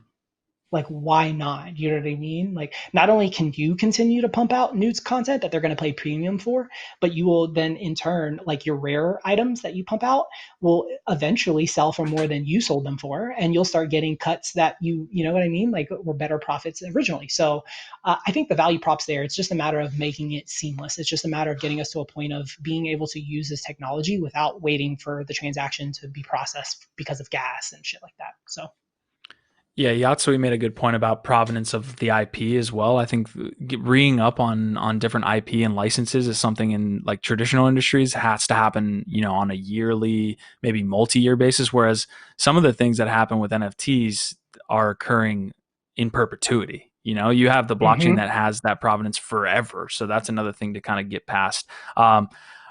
Like, why not? You know what I mean? Like, not only can you continue to pump out news content that they're going to pay premium for, but you will then in turn, like your rare items that you pump out will eventually sell for more than you sold them for. And you'll start getting cuts that you know what I mean? Like were better profits originally. So I think the value prop's there. It's just a matter of making it seamless. It's just a matter of getting us to a point of being able to use this technology without waiting for the transaction to be processed because of gas and shit like that. So. Yeah, Yatsui made a good point about provenance of the IP as well. I think reading up on different IP and licenses is something in like traditional industries has to happen, on a yearly, maybe multi-year basis. Whereas some of the things that happen with NFTs are occurring in perpetuity. You have the blockchain that has that provenance forever. So that's another thing to kind of get past.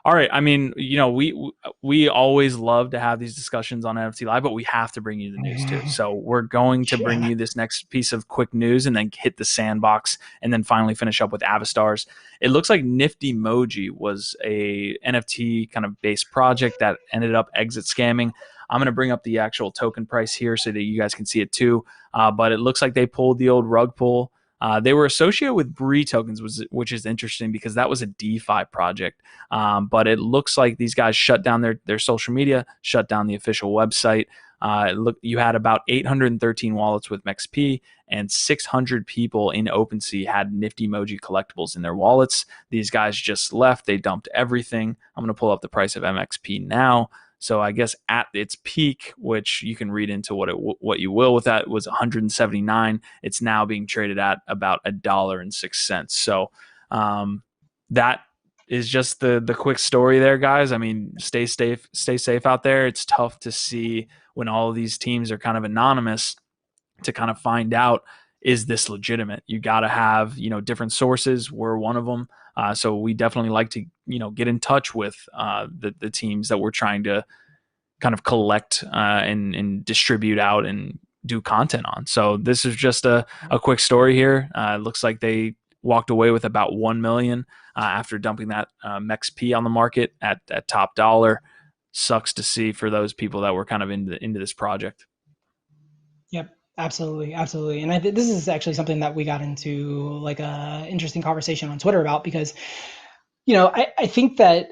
All right. I mean, we always love to have these discussions on NFTLive, but we have to bring you the news too. So we're going to bring you this next piece of quick news and then hit the Sandbox and then finally finish up with Avastars. It looks like NiftyMoji was a NFT kind of based project that ended up exit scamming. I'm going to bring up the actual token price here so that you guys can see it too. But it looks like they pulled the old rug pull. They were associated with Bree tokens, which is interesting because that was a DeFi project. But it looks like these guys shut down their social media, shut down the official website. You had about 813 wallets with MEXP, and 600 people in OpenSea had NiftyMoji collectibles in their wallets. These guys just left. They dumped everything. I'm going to pull up the price of MXP now. So I guess at its peak, which you can read into what you will with that, was 179. It's now being traded at about $1.06. So that is just the quick story there, guys. I mean, stay safe out there. It's tough to see when all of these teams are kind of anonymous to kind of find out, is this legitimate? You got to have, different sources. We're one of them. So we definitely like to, get in touch with the teams that we're trying to kind of collect and distribute out and do content on. So this is just a quick story here. It looks like they walked away with about 1 million after dumping that MEXP on the market at top dollar. Sucks to see for those people that were kind of into this project. Yep. Absolutely. And this is actually something that we got into like a interesting conversation on Twitter about, because, I think that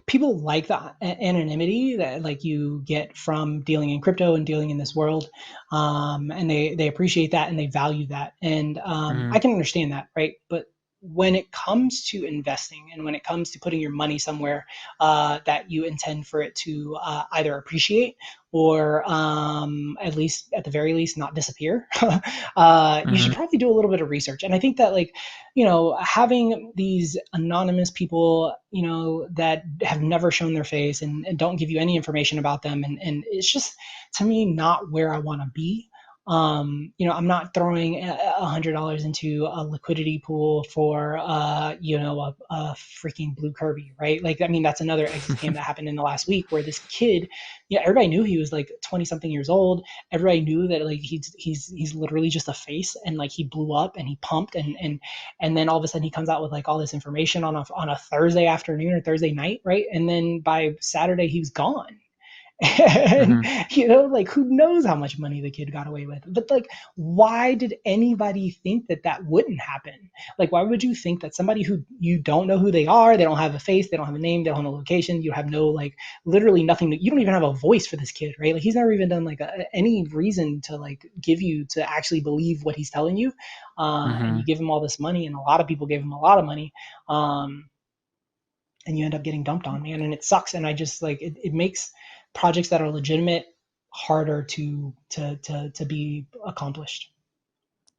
people like the anonymity that like you get from dealing in crypto and dealing in this world. And they appreciate that and they value that. And I can understand that. Right. But when it comes to investing and when it comes to putting your money somewhere that you intend for it to either appreciate or at the very least not disappear, you should probably do a little bit of research. And I think that, like, having these anonymous people, that have never shown their face and don't give you any information about them, and it's just, to me, not where I want to be. I'm not throwing $100 into a liquidity pool for a freaking blue Kirby, right? Like, I mean, that's another exit scam that happened in the last week, where this kid, everybody knew he was like 20 something years old. Everybody knew that, like, he's literally just a face, and like he blew up and he pumped, and then all of a sudden he comes out with like all this information on a Thursday afternoon or Thursday night, right? And then by Saturday he was gone. And like, who knows how much money the kid got away with. But like, why did anybody think that wouldn't happen? Like, why would you think that somebody who you don't know who they are, they don't have a face, they don't have a name, they don't have a location, you have no, like, literally nothing, you don't even have a voice for this kid, right? Like, he's never even done like any reason to like give you to actually believe what he's telling you, and you give him all this money, and a lot of people gave him a lot of money, and you end up getting dumped on, man, and it sucks. And I just, like, it makes projects that are legitimate harder to be accomplished.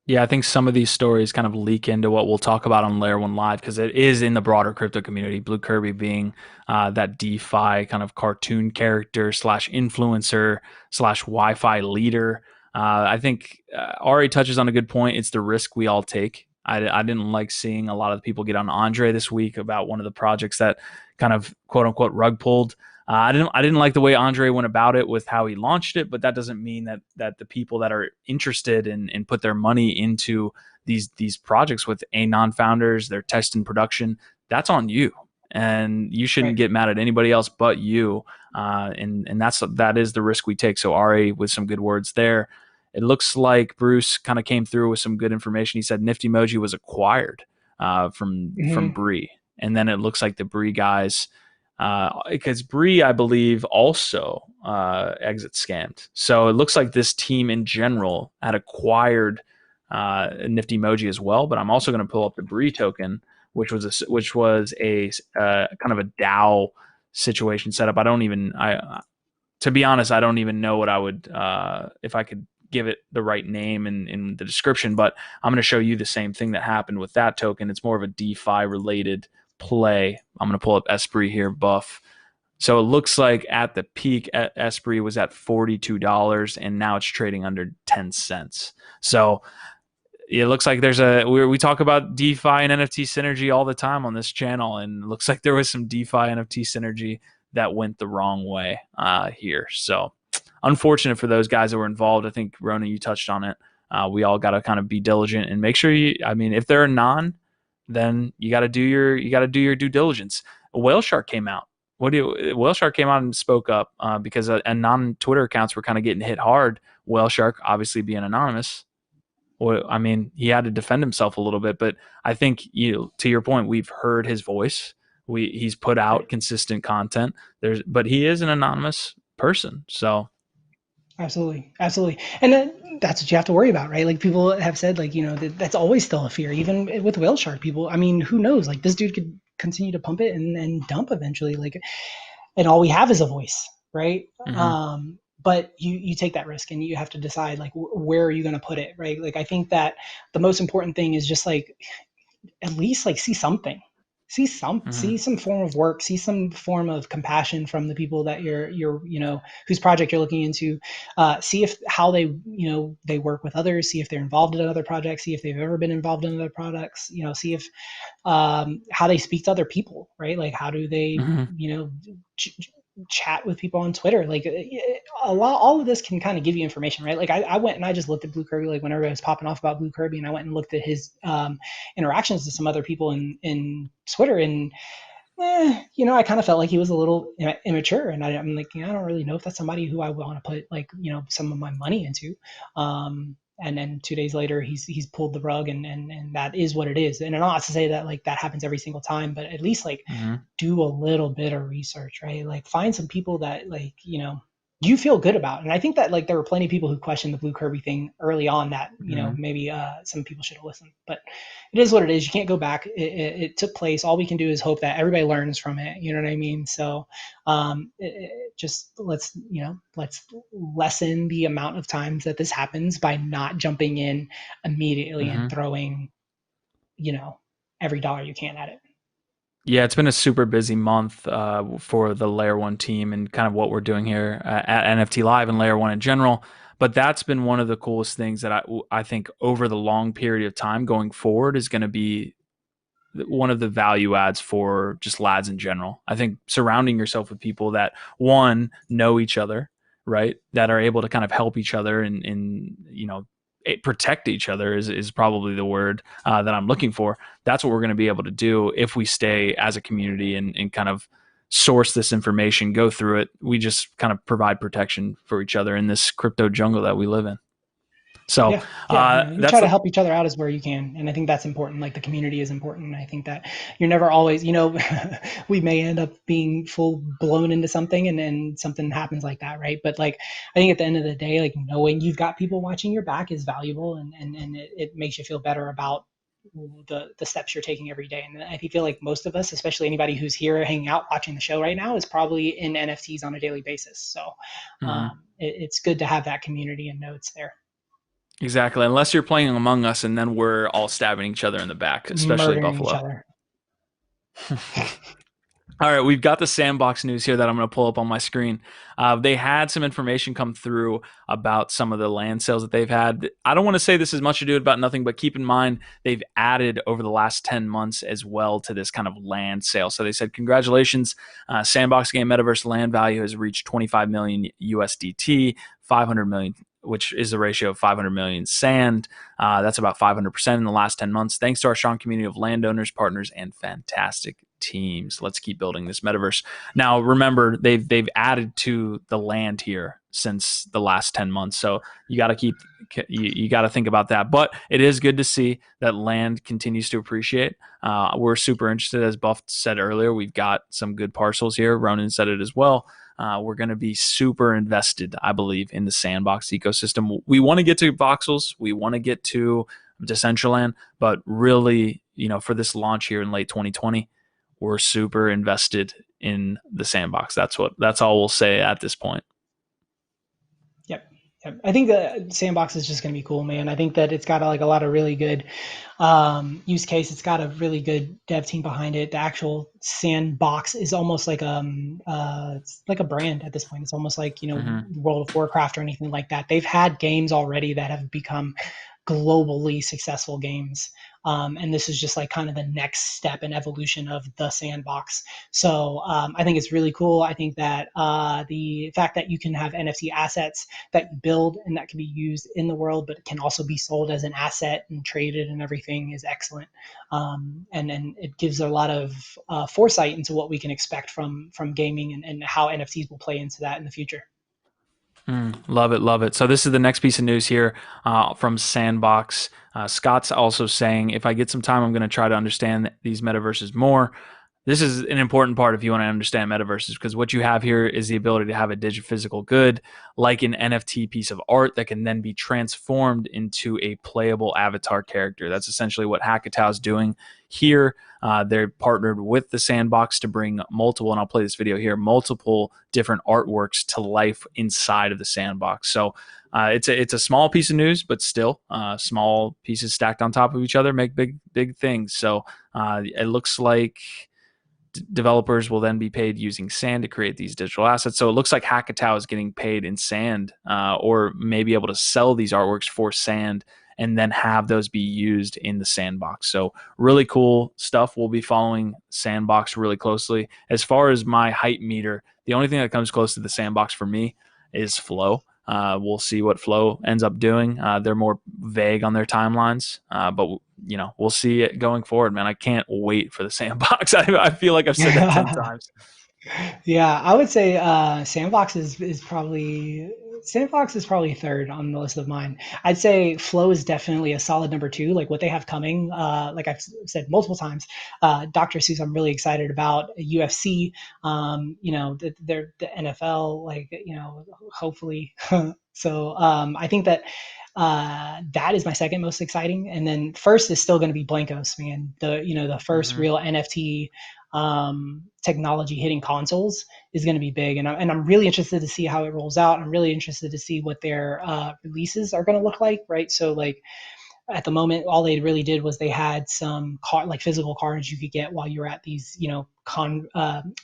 Yeah, I think some of these stories kind of leak into what we'll talk about on Layer 1 Live, because it is in the broader crypto community. Blue Kirby being that DeFi kind of cartoon character / influencer / Wi-Fi leader. I think Ari touches on a good point. It's the risk we all take. I didn't like seeing a lot of people get on Andre this week about one of the projects that kind of quote unquote rug pulled. I didn't like the way Andre went about it with how he launched it, but that doesn't mean that the people that are interested and put their money into these projects with anon founders, their test in production, that's on you, and you shouldn't get mad at anybody else but you. And that is the risk we take. So Ari with some good words there. It looks like Bruce kind of came through with some good information. He said NiftyMoji was acquired from Bree, and then it looks like the Bree guys. Because Bree, I believe, also exit scammed. So it looks like this team in general had acquired NiftyMoji as well. But I'm also going to pull up the Bree token, which was a kind of a DAO situation setup. To be honest, I don't even know what I would if I could give it the right name in the description. But I'm going to show you the same thing that happened with that token. It's more of a DeFi related play. I'm going to pull up Esprit here, Buff. So it looks like at the peak, Esprit was at $42, and now it's trading under 10 cents. So it looks like we talk about DeFi and NFT synergy all the time on this channel, and it looks like there was some DeFi NFT synergy that went the wrong way here. So unfortunate for those guys that were involved. I think, Ronin, you touched on it. We all got to kind of be diligent and make sure if they're a non, then you got to do your due diligence. Whale Shark came out. Whale Shark came out and spoke up because non-Twitter accounts were kind of getting hit hard. Whale Shark, obviously being anonymous, he had to defend himself a little bit. But I think, to your point, we've heard his voice. He's put out consistent content. But he is an anonymous person, so. Absolutely. And then that's what you have to worry about, right? Like, people have said, like, that's always still a fear, even with Whale Shark people. I mean, who knows? Like, this dude could continue to pump it and dump eventually. Like, and all we have is a voice, right? But you take that risk, and you have to decide, like, where are you going to put it, right? Like, I think that the most important thing is just, like, at least, like, see something. See some form of work, see some form of compassion from the people that you're whose project you're looking into. See how they they work with others, see if they're involved in other projects, see if they've ever been involved in other products, see if how they speak to other people, right? Like, how do they chat with people on Twitter? Like, all of this can kind of give you information, right? Like, I went and I just looked at Blue Kirby, like, whenever I was popping off about Blue Kirby, and I went and looked at his interactions with some other people in Twitter, and I kind of felt like he was a little immature, and I'm like, I don't really know if that's somebody who I want to put, like, some of my money into. And then 2 days later, he's pulled the rug, and that is what it is. And not to say that, like, that happens every single time, but at least, like, do a little bit of research, right? Like, find some people that, like, you feel good about. And I think that like there were plenty of people who questioned the Blue Kirby thing early on that, you know, maybe some people should have listened, but it is what it is. You can't go back. It took place. All we can do is hope that everybody learns from it. You know what I mean? So just let's lessen the amount of times that this happens by not jumping in immediately and throwing, every dollar you can at it. Yeah, it's been a super busy month for the Layer 1 team and kind of what we're doing here at NFTLive and Layer 1 in general. But that's been one of the coolest things that I think over the long period of time going forward is going to be one of the value adds for just lads in general. I think surrounding yourself with people that, one, know each other, right? That are able to kind of help each other and protect each other is probably the word that I'm looking for. That's what we're going to be able to do if we stay as a community and kind of source this information, go through it. We just kind of provide protection for each other in this crypto jungle that we live in. So you try to help each other out as where you can. And I think that's important. Like the community is important. I think that you're never always, we may end up being full blown into something and then something happens like that. Right. But like, I think at the end of the day, like knowing you've got people watching your back is valuable and it makes you feel better about the steps you're taking every day. And I feel like most of us, especially anybody who's here hanging out watching the show right now, is probably in NFTs on a daily basis. So it's good to have that community and know it's there. Exactly. Unless you're playing Among Us and then we're all stabbing each other in the back, especially murdering Buffalo. All right, we've got the Sandbox news here that I'm going to pull up on my screen. They had some information come through about some of the land sales that they've had. I don't want to say this is much ado about nothing, but keep in mind they've added over the last 10 months as well to this kind of land sale. So they said, congratulations, Sandbox game metaverse land value has reached 25 million USDT, 500 million, which is the ratio of 500 million sand. That's about 500% in the last 10 months. Thanks to our strong community of landowners, partners, and fantastic teams. Let's keep building this metaverse. Now, remember, they've added to the land here since the last 10 months. So you got to you got to think about that. But it is good to see that land continues to appreciate. We're super interested, as Buff said earlier. We've got some good parcels here. Ronin said it as well. We're going to be super invested, I believe, in the Sandbox ecosystem. We want to get to Voxels. We want to get to Decentraland. But really, for this launch here in late 2020, we're super invested in the Sandbox. That's all we'll say at this point. Yep. I think the Sandbox is just going to be cool, man. I think that it's got a lot of really good use case. It's got a really good dev team behind it. The actual Sandbox is almost like it's like a brand at this point. It's almost like World of Warcraft or anything like that. They've had games already that have become globally successful games. And this is just like kind of the next step in evolution of the Sandbox. So I think it's really cool. I think that the fact that you can have NFT assets that you build and that can be used in the world, but can also be sold as an asset and traded and everything is excellent. And it gives a lot of foresight into what we can expect from gaming and how NFTs will play into that in the future. Love it. So this is the next piece of news here from Sandbox. Scott's also saying, if I get some time, I'm going to try to understand these metaverses more. This is an important part if you want to understand metaverses, because what you have here is the ability to have a physical good, like an NFT piece of art that can then be transformed into a playable avatar character. That's essentially what Hackatao is doing here. They're partnered with the Sandbox to bring multiple, and I'll play this video here, multiple different artworks to life inside of the Sandbox. So it's a small piece of news, but still small pieces stacked on top of each other make big things. So it looks like developers will then be paid using sand to create these digital assets. So it looks like Hackatao is getting paid in sand, or maybe able to sell these artworks for sand and then have those be used in the Sandbox. So really cool stuff. We'll be following Sandbox really closely. As far as my hype meter, the only thing that comes close to the Sandbox for me is Flow. We'll see what Flow ends up doing. They're more vague on their timelines, but we'll see it going forward, man. I can't wait for the Sandbox. I feel like I've said that 10 times. Yeah, I would say Sandbox is probably Sandbox is probably third on the list of mine. I'd say Flow is definitely a solid number two. Like what they have coming, like I've said multiple times, Dr. Seuss, I'm really excited about. UFC, they're the NFL, like, hopefully. So I think that that is my second most exciting, and then first is still going to be Blankos, man. The first real NFT technology hitting consoles is going to be big, and I'm really interested to see how it rolls out. I'm really interested to see what their releases are going to look like, right? So like at the moment, all they really did was they had some like physical cards you could get while you were at these,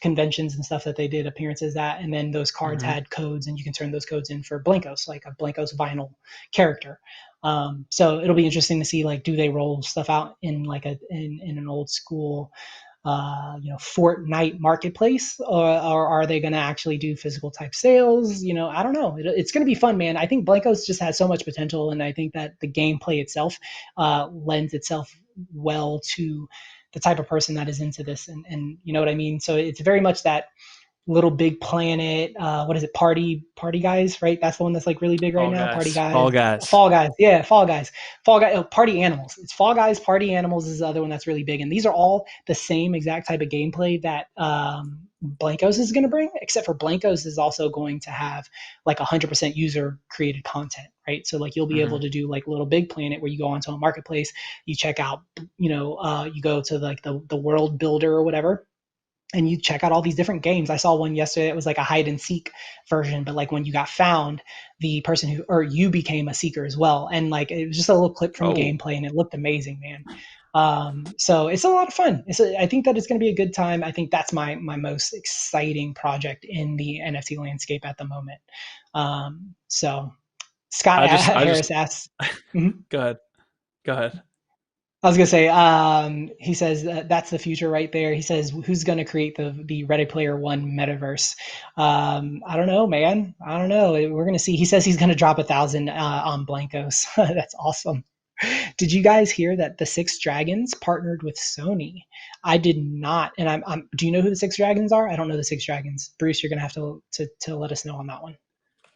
conventions and stuff that they did appearances at, and then those cards had codes, and you can turn those codes in for Blankos, like a Blankos vinyl character. So it'll be interesting to see, like, do they roll stuff out in like in an old school Fortnite marketplace, or are they going to actually do physical type sales? I don't know. It's going to be fun, man. I think Blankos just has so much potential, and I think that the gameplay itself lends itself well to the type of person that is into this, and you know what I mean. So it's very much that Little Big Planet, what is it, Party Guys, right? That's the one that's like really big right now. Party Guys, Fall Guys, Fall Guys, yeah, Fall Guys, Party Animals. It's Fall Guys, Party Animals is the other one that's really big, and these are all the same exact type of gameplay that Blankos is going to bring, except for Blankos is also going to have like 100% user created content, right? So like you'll be able to do like Little Big Planet, where you go onto a marketplace, you check out, you go to like the world builder or whatever, and you check out all these different games. I saw one yesterday. It was like a hide and seek version, but like when you got found, the person or you became a seeker as well. And like, it was just a little clip from gameplay, and it looked amazing, man. So it's a lot of fun. I think that it's going to be a good time. I think that's my most exciting project in the NFT landscape at the moment. So Scott Harris asks, Go ahead. I was gonna say, he says that's the future right there. He says, who's gonna create the Ready Player One metaverse? I don't know, man. I don't know. We're gonna see. He says he's gonna drop 1,000 on Blankos. That's awesome. Did you guys hear that the Six Dragons partnered with Sony? I did not. And I'm. Do you know who the Six Dragons are? I don't know the Six Dragons. Bruce, you're gonna have to let us know on that one.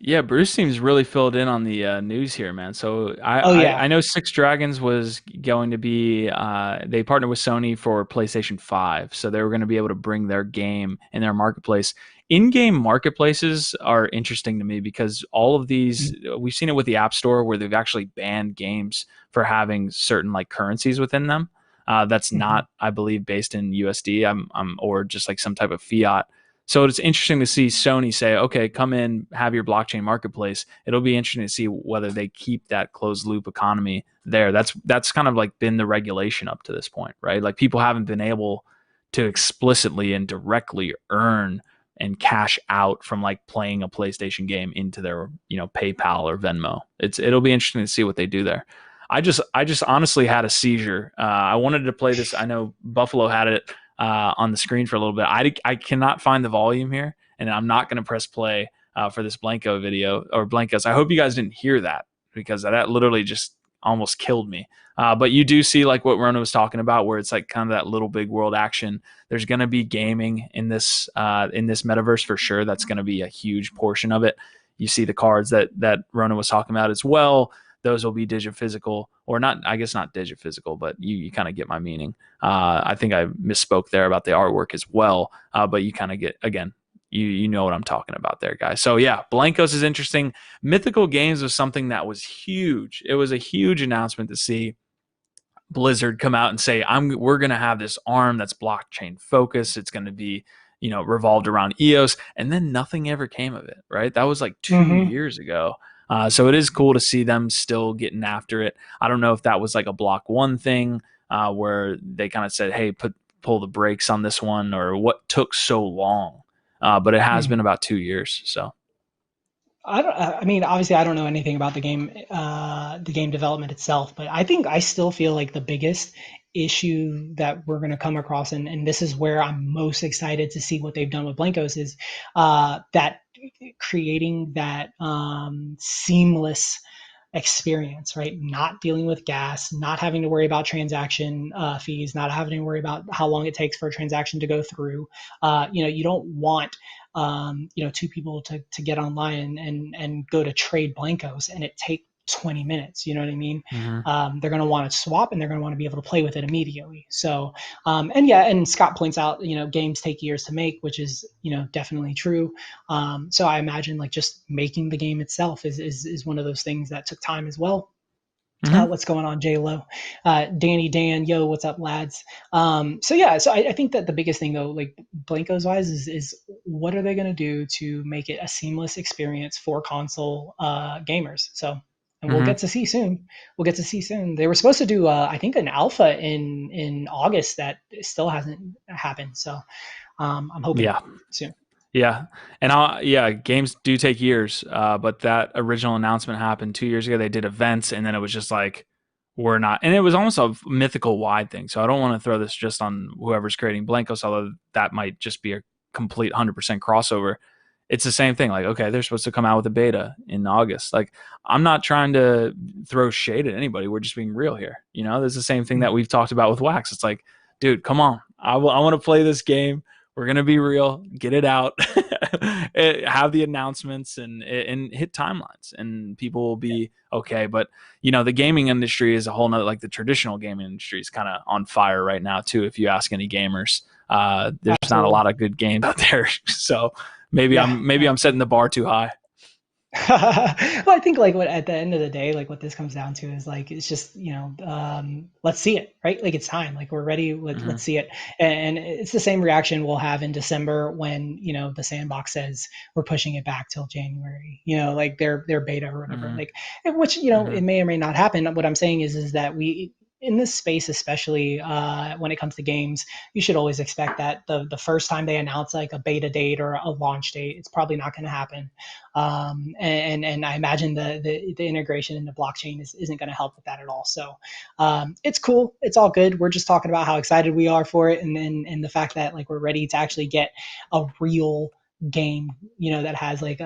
Yeah, Bruce seems really filled in on the news here, man. So I know Six Dragons was going to be they partnered with Sony for PlayStation 5, so they were going to be able to bring their game in their marketplace. In-game marketplaces are interesting to me because all of these, we've seen it with the App Store where they've actually banned games for having certain like currencies within them. That's not, I believe, based in USD, or just like some type of fiat. So it's interesting to see Sony say, okay, come in, have your blockchain marketplace. It'll be interesting to see whether they keep that closed loop economy there. That's kind of like been the regulation up to this point, right? Like people haven't been able to explicitly and directly earn and cash out from like playing a PlayStation game into their, PayPal or Venmo. It'll be interesting to see what they do there. I just honestly had a seizure. I wanted to play this. I know Buffalo had it on the screen for a little bit. I cannot find the volume here, and I'm not going to press play for this Blanco video or Blankos. I hope you guys didn't hear that because that literally just almost killed me. But you do see like what Ronin was talking about, where it's like kind of that little big world action. There's going to be gaming in this metaverse for sure. That's going to be a huge portion of it. You see the cards that Ronin was talking about as well. Those will be digiphysical, or not, I guess not digiphysical, but you kind of get my meaning. I think I misspoke there about the artwork as well, but you kind of get, again, you know what I'm talking about there, guys. So yeah, Blankos is interesting. Mythical Games was something that was huge. It was a huge announcement to see Blizzard come out and say, we're going to have this arm that's blockchain focused. It's going to be, revolved around EOS, and then nothing ever came of it, right? That was like 2 years ago. So it is cool to see them still getting after it. I don't know if that was like a block one thing where they kind of said, hey, pull the brakes on this one, or what took so long. But it has been about 2 years. So I mean, obviously, I don't know anything about the game development itself, but I still feel like the biggest issue that we're going to come across, and this is where I'm most excited to see what they've done with Blankos, is that creating that seamless experience, right? Not dealing with gas, not having to worry about transaction fees, not having to worry about how long it takes for a transaction to go through. You don't want two people to get online and go to trade blankos, and it take 20 minutes. You know what I mean? Mm-hmm. They're going to want to swap, and they're going to want to be able to play with it immediately. So, and Scott points out, games take years to make, which is, definitely true. So I imagine like just making the game itself is one of those things that took time as well. Mm-hmm. What's going on, J Lo? Danny Dan, yo, what's up, lads? So I think that the biggest thing though, like Blankos wise, is what are they going to do to make it a seamless experience for console gamers? So, and we'll Mm-hmm. get to see soon. We'll get to see soon. They were supposed to do, I think, an alpha in August that still hasn't happened. So, I'm hoping soon. Yeah. And games do take years. But that original announcement happened 2 years ago. They did events, and then it was just like, we're not. And it was almost a mythical wide thing. So I don't want to throw this just on whoever's creating Blankos, although that might just be a complete 100% crossover. It's the same thing. Like, okay, they're supposed to come out with a beta in August. Like, I'm not trying to throw shade at anybody. We're just being real here. There's the same thing that we've talked about with Wax. It's like, dude, come on. I want to play this game. We're going to be real, get it out, have the announcements and hit timelines, and people will be okay. But, the gaming industry is a whole nother, like the traditional gaming industry is kind of on fire right now too. If you ask any gamers, there's not a lot of good games out there. So maybe I'm setting the bar too high. Well, I think like what at the end of the day, like what this comes down to is like it's just let's see it, right? Like it's time, like we're ready. Let's see it, and it's the same reaction we'll have in December when the Sandbox says we're pushing it back till January. Like their beta or whatever. Like which it may or may not happen. What I'm saying is that we in this space, especially when it comes to games, you should always expect that the first time they announce like a beta date or a launch date, it's probably not going to happen. And I imagine the integration into blockchain isn't going to help with that at all. So it's cool. It's all good. We're just talking about how excited we are for it, and the fact that like we're ready to actually get a real game, that has like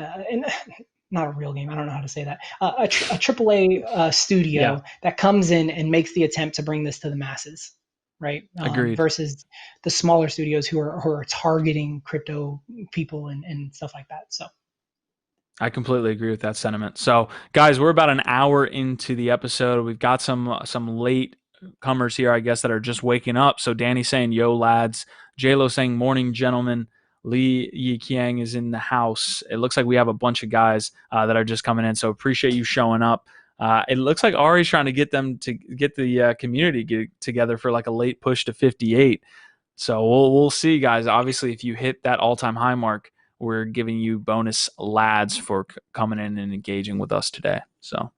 not a real game. I don't know how to say that. A AAA studio that comes in and makes the attempt to bring this to the masses, right? Agreed. Versus the smaller studios who are targeting crypto people and stuff like that. So I completely agree with that sentiment. So, guys, we're about an hour into the episode. We've got some late comers here, I guess, that are just waking up. So Danny saying, yo, lads. J-Lo saying, morning, gentlemen. Lee Yi Qiang is in the house. It looks like we have a bunch of guys that are just coming in. So appreciate you showing up. It looks like Ari's trying to get them to get the community together for like a late push to 58. So we'll see, guys. Obviously, if you hit that all-time high mark, we're giving you bonus lads for coming in and engaging with us today. So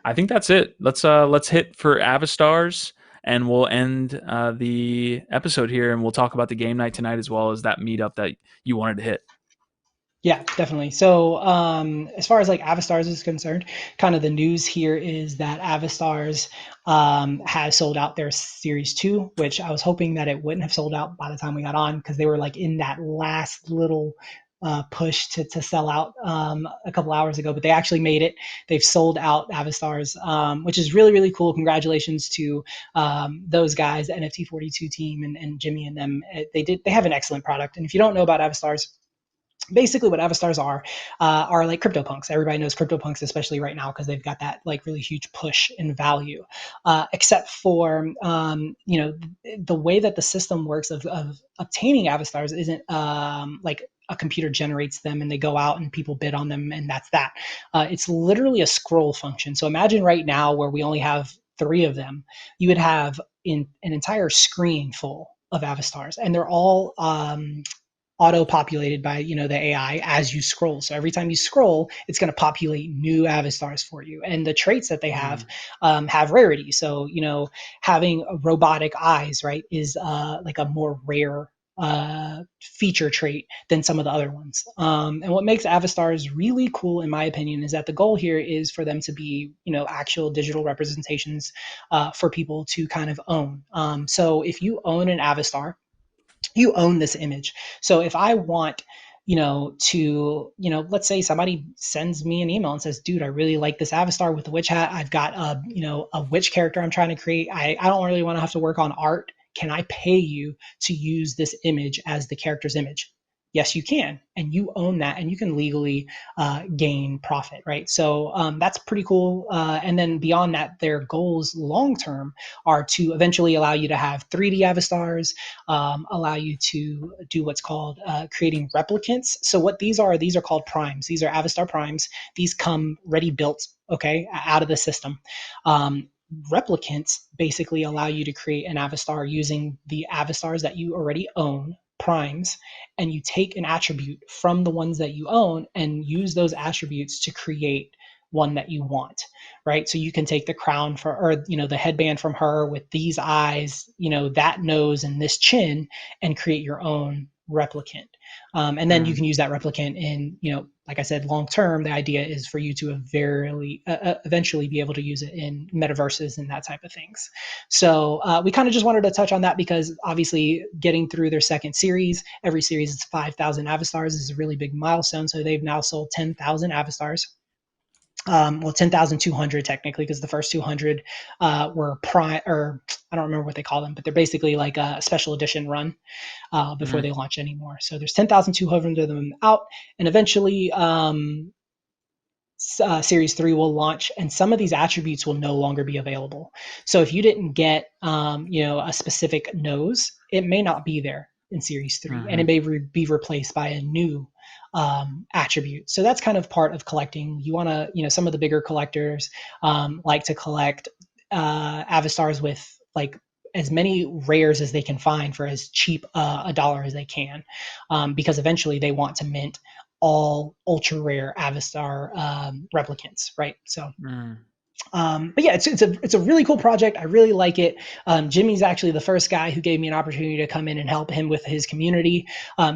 I think that's it. Let's hit for Avastars. And we'll end the episode here, and we'll talk about the game night tonight as well as that meetup that you wanted to hit. Yeah, definitely. So as far as like Avastars is concerned, kind of the news here is that Avastars has sold out their Series 2, which I was hoping that it wouldn't have sold out by the time we got on, because they were like in that last little push to sell out a couple hours ago, but they actually made it. They've sold out Avastars, which is really, really cool. Congratulations to those guys, the NFT 42 team and Jimmy and them. They have an excellent product. And if you don't know about Avastars, basically what Avastars are like CryptoPunks. Everybody knows CryptoPunks, especially right now, because they've got that like really huge push in value. Except for the way that the system works of obtaining Avastars isn't like a computer generates them and they go out and people bid on them and that's that. It's literally a scroll function. So imagine right now where we only have 3 of them, you would have an entire screen full of Avastars, and they're all auto-populated by the AI as you scroll. So every time you scroll, it's going to populate new Avastars for you. And the traits that they have rarity. So having robotic eyes, right, is like a more rare feature trait than some of the other ones. And what makes Avastars really cool, in my opinion, is that the goal here is for them to be actual digital representations for people to kind of own. So if you own an Avastar, you own this image. So if I want, let's say somebody sends me an email and says, dude, I really like this Avastar with the witch hat. I've got a witch character I'm trying to create. I don't really want to have to work on art. Can I pay you to use this image as the character's image? Yes, you can, and you own that, and you can legally gain profit, right? So that's pretty cool. And then beyond that, their goals long term are to eventually allow you to have 3D avatars, allow you to do what's called creating replicants. So what these are called primes. These are Avastar primes. These come ready built, okay, out of the system. Replicants basically allow you to create an Avastar using the Avastars that you already own, primes, and you take an attribute from the ones that you own and use those attributes to create one that you want, right? So you can take the crown for, or the headband from her with these eyes, that nose and this chin, and create your own replicant. And then you can use that replicant in, like I said, long term. The idea is for you to eventually be able to use it in metaverses and that type of things. So we kind of just wanted to touch on that because obviously getting through their second series, every series is 5,000 Avastars, is a really big milestone. So they've now sold 10,000 Avastars. Well, 10,200 technically, because the first 200 were prime, or I don't remember what they call them, but they're basically like a special edition run before they launch anymore. So there's 10,200 of them out, and eventually Series 3 will launch, and some of these attributes will no longer be available. So if you didn't get a specific nose, it may not be there in Series 3, and it may be replaced by a new attribute. So that's kind of part of collecting. You want to, some of the bigger collectors like to collect Avastars with like as many rares as they can find for as cheap a dollar as they can, because eventually they want to mint all ultra rare Avastar replicants, right? So but yeah, it's a really cool project. I really like it. Jimmy's actually the first guy who gave me an opportunity to come in and help him with his community.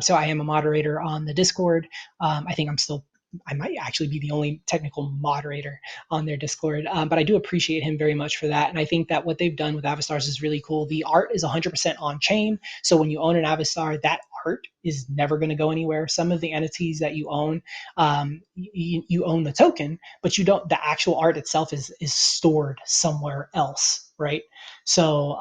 So I am a moderator on the Discord. I think I might actually be the only technical moderator on their Discord, but I do appreciate him very much for that. And I think that what they've done with Avastars is really cool. The art is 100% on chain. So when you own an Avastar, that art is never going to go anywhere. Some of the entities that you own, you own the token, but you don't. The actual art itself is stored somewhere else, right? So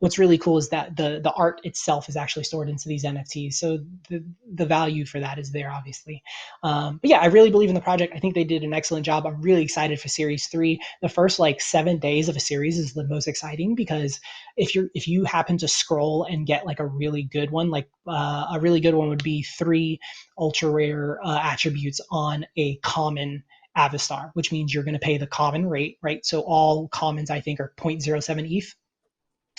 what's really cool is that the art itself is actually stored into these NFTs. So the value for that is there, obviously. But yeah, I really believe in the project. I think they did an excellent job. I'm really excited for Series 3. The first 7 days of a series is the most exciting, because if you happen to scroll and get a really good one, a really good one would be 3 ultra rare attributes on a common Avastar, which means you're going to pay the common rate, right? So all commons, I think, are 0.07 ETH,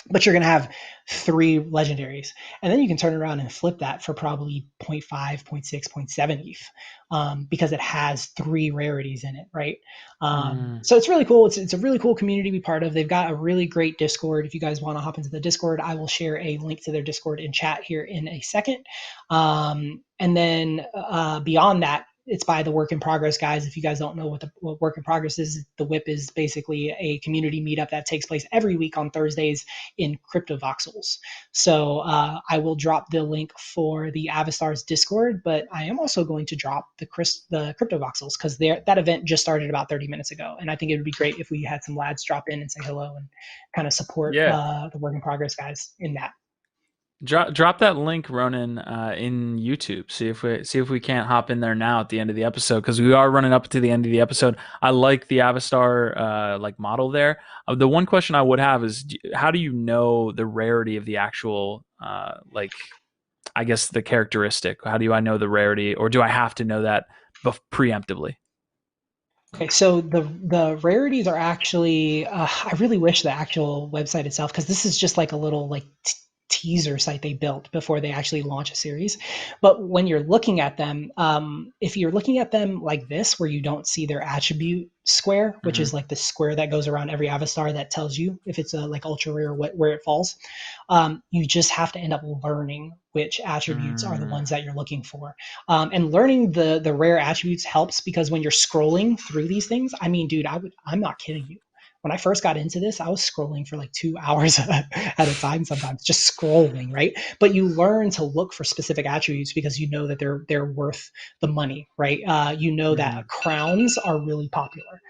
but you're going to have 3 legendaries. And then you can turn around and flip that for probably 0.5, 0.6, 0.7 ETH, because it has 3 rarities in it, right? So it's really cool. It's a really cool community to be part of. They've got a really great Discord. If you guys want to hop into the Discord, I will share a link to their Discord in chat here in a second. And then beyond that, it's by the Work in Progress guys. If you guys don't know what Work in Progress is, the WIP is basically a community meetup that takes place every week on Thursdays in CryptoVoxels. So I will drop the link for the Avastars Discord, but I am also going to drop the CryptoVoxels, because that event just started about 30 minutes ago, and I think it would be great if we had some lads drop in and say hello and kind of support the Work in Progress guys in that. Drop that link, Ronin, in YouTube. See if we can't hop in there now at the end of the episode, because we are running up to the end of the episode. I like the Avastar model there. The one question I would have is, how do you know the rarity of the actual I guess the characteristic? How do I know the rarity, or do I have to know that preemptively? Okay, so the rarities are actually, I really wish the actual website itself, because this is just a little teaser site they built before they actually launch a series. But when you're looking at them, if you're looking at them like this, where you don't see their attribute square, which is the square that goes around every Avastar that tells you if it's a ultra rare, where it falls, you just have to end up learning which attributes are the ones that you're looking for. And learning the rare attributes helps, because when you're scrolling through these things, I mean, dude, I'm not kidding you. When I first got into this, I was scrolling for 2 hours at a time sometimes, just scrolling, right? But you learn to look for specific attributes because you know that they're worth the money, right? You know that crowns are really popular.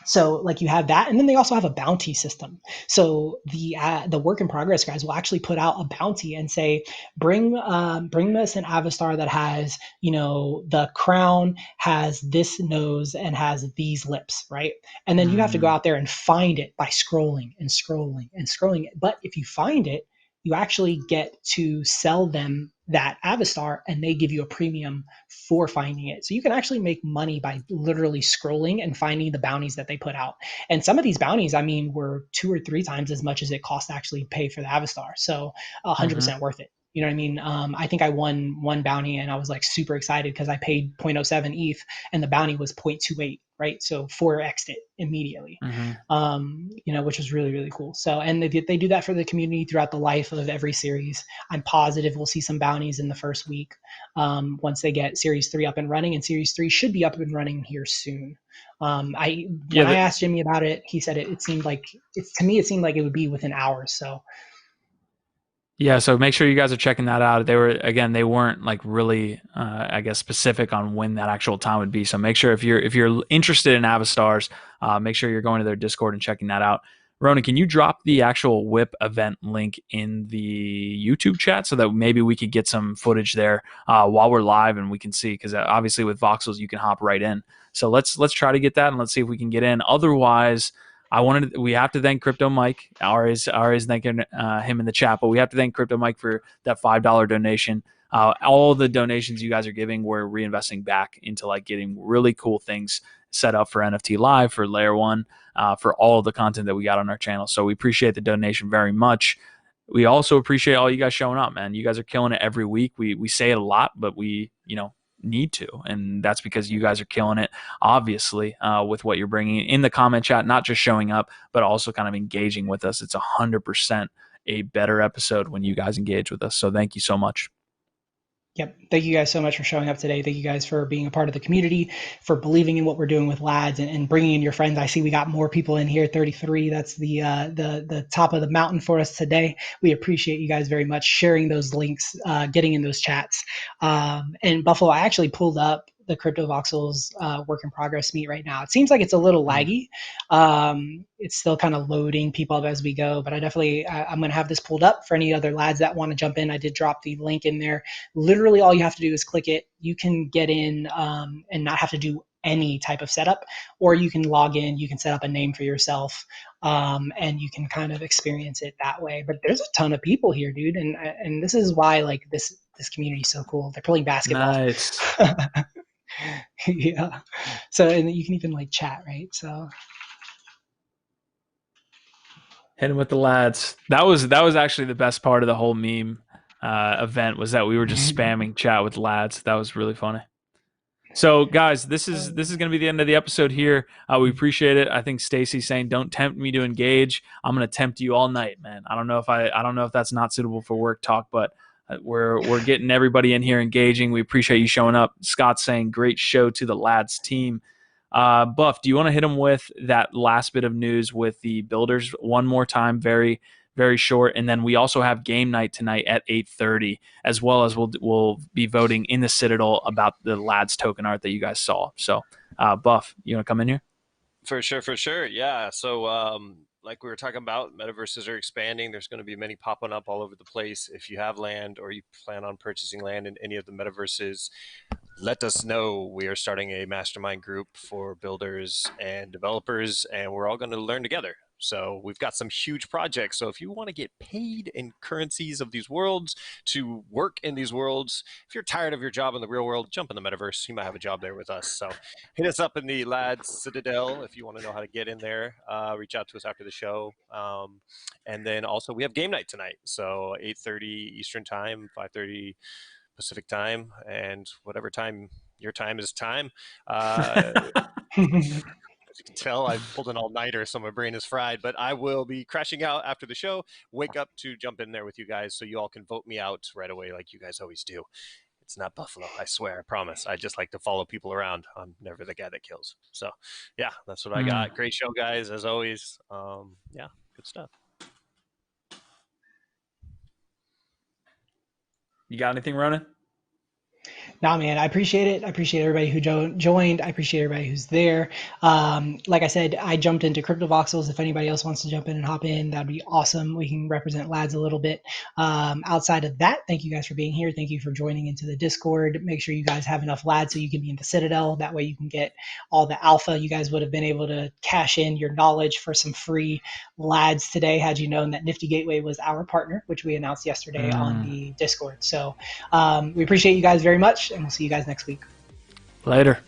So like you have that, and then they also have a bounty system. So the work in progress guys will actually put out a bounty and say, bring us an Avastar that has, you know, the crown has this nose and has these lips, right? And then you have to go out there and find it by scrolling and scrolling and scrolling it. But if you find it, you actually get to sell them that Avastar and they give you a premium for finding it. So you can actually make money by literally scrolling and finding the bounties that they put out. And some of these bounties, I mean, were 2 or 3 times as much as it cost to actually pay for the Avastar. So 100% worth it. You know what I mean? I think I won one bounty and I was like super excited because I paid 0.07 ETH and the bounty was 0.28, right? So 4x'd it immediately, you know, which was really, really cool. So, and they do that for the community throughout the life of every series. I'm positive we'll see some bounties in the first week once they get Series 3 up and running, and Series 3 should be up and running here soon. When I asked Jimmy about it, he said it seemed like, to me, it seemed like it would be within hours. So yeah, so make sure you guys are checking that out. They weren't like really, I guess, specific on when that actual time would be. So make sure if you're interested in Avastars, make sure you're going to their Discord and checking that out. Ronan, can you drop the actual WIP event link in the YouTube chat so that maybe we could get some footage there while we're live and we can see? Because obviously with Voxels you can hop right in. So let's try to get that and let's see if we can get in. Otherwise, we have to thank Crypto Mike. Ari's thanking him in the chat, but we have to thank Crypto Mike for that $5 donation. All the donations you guys are giving, we're reinvesting back into like getting really cool things set up for NFTLive, for Layer 1, for all of the content that we got on our channel. So we appreciate the donation very much. We also appreciate all you guys showing up, man. You guys are killing it every week. We say it a lot, but we, need to, and that's because you guys are killing it, obviously, with what you're bringing in the comment chat, not just showing up, but also kind of engaging with us. It's 100% a better episode when you guys engage with us. So thank you so much. Yep. Thank you guys so much for showing up today. Thank you guys for being a part of the community, for believing in what we're doing with LADZ and bringing in your friends. I see we got more people in here, 33. That's the top of the mountain for us today. We appreciate you guys very much sharing those links, getting in those chats. And Buffalo, I actually pulled up the CryptoVoxels work in progress meet right now. It seems like it's a little laggy. It's still kind of loading people up as we go, but I'm going to have this pulled up for any other lads that want to jump in. I did drop the link in there. Literally all you have to do is click it. You can get in and not have to do any type of setup, or you can log in, you can set up a name for yourself, and you can kind of experience it that way. But there's a ton of people here, dude. And this is why like this community is so cool. They're playing basketball. Nice. Yeah. So, and you can even like chat, right? So Hit him with the lads. That was actually the best part of the whole meme event, was that we were just spamming chat with lads. That was really funny. So guys, this is going to be the end of the episode here. We appreciate it. I think Stacy's saying, "Don't tempt me to engage. I'm going to tempt you all night, man." I don't know if that's not suitable for work talk, but we're getting everybody in here engaging. We appreciate you showing up. Scott's saying, "Great show to the lads team." Buff, do you want to hit them with that last bit of news with the builders one more time? Very, very short. And then we also have game night tonight at 8:30, as well as we'll be voting in the Citadel about the lads token art that you guys saw. So, Buff, you want to come in here? For sure. Yeah. So, like we were talking about, metaverses are expanding. There's going to be many popping up all over the place. If you have land or you plan on purchasing land in any of the metaverses, let us know. We are starting a mastermind group for builders and developers, and we're all going to learn together. So we've got some huge projects. So if you want to get paid in currencies of these worlds to work in these worlds, if you're tired of your job in the real world, jump in the metaverse. You might have a job there with us. So hit us up in the LADZ Citadel if you want to know how to get in there. Reach out to us after the show. And then also we have game night tonight. So 8:30 Eastern time, 5:30 Pacific time, and whatever time your time is time. As you can tell, I've pulled an all-nighter, so my brain is fried, but I will be crashing out after the show. Wake up to jump in there with you guys so you all can vote me out right away like you guys always do. It's not Buffalo, I swear, I promise. I just like to follow people around. I'm never the guy that kills. So, yeah, that's what I got. Great show, guys, as always. Yeah, good stuff. You got anything, Ronan? Nah, man, I appreciate it. I appreciate everybody who joined. I appreciate everybody who's there. Like I said, I jumped into CryptoVoxels. If anybody else wants to jump in and hop in, that'd be awesome. We can represent LADZ a little bit. Outside of that, thank you guys for being here. Thank you for joining into the Discord. Make sure you guys have enough LADZ so you can be in the Citadel. That way you can get all the alpha. You guys would have been able to cash in your knowledge for some free LADZ today had you known that Nifty Gateway was our partner, which we announced yesterday on the Discord. So we appreciate you guys very much, and we'll see you guys next week. Later.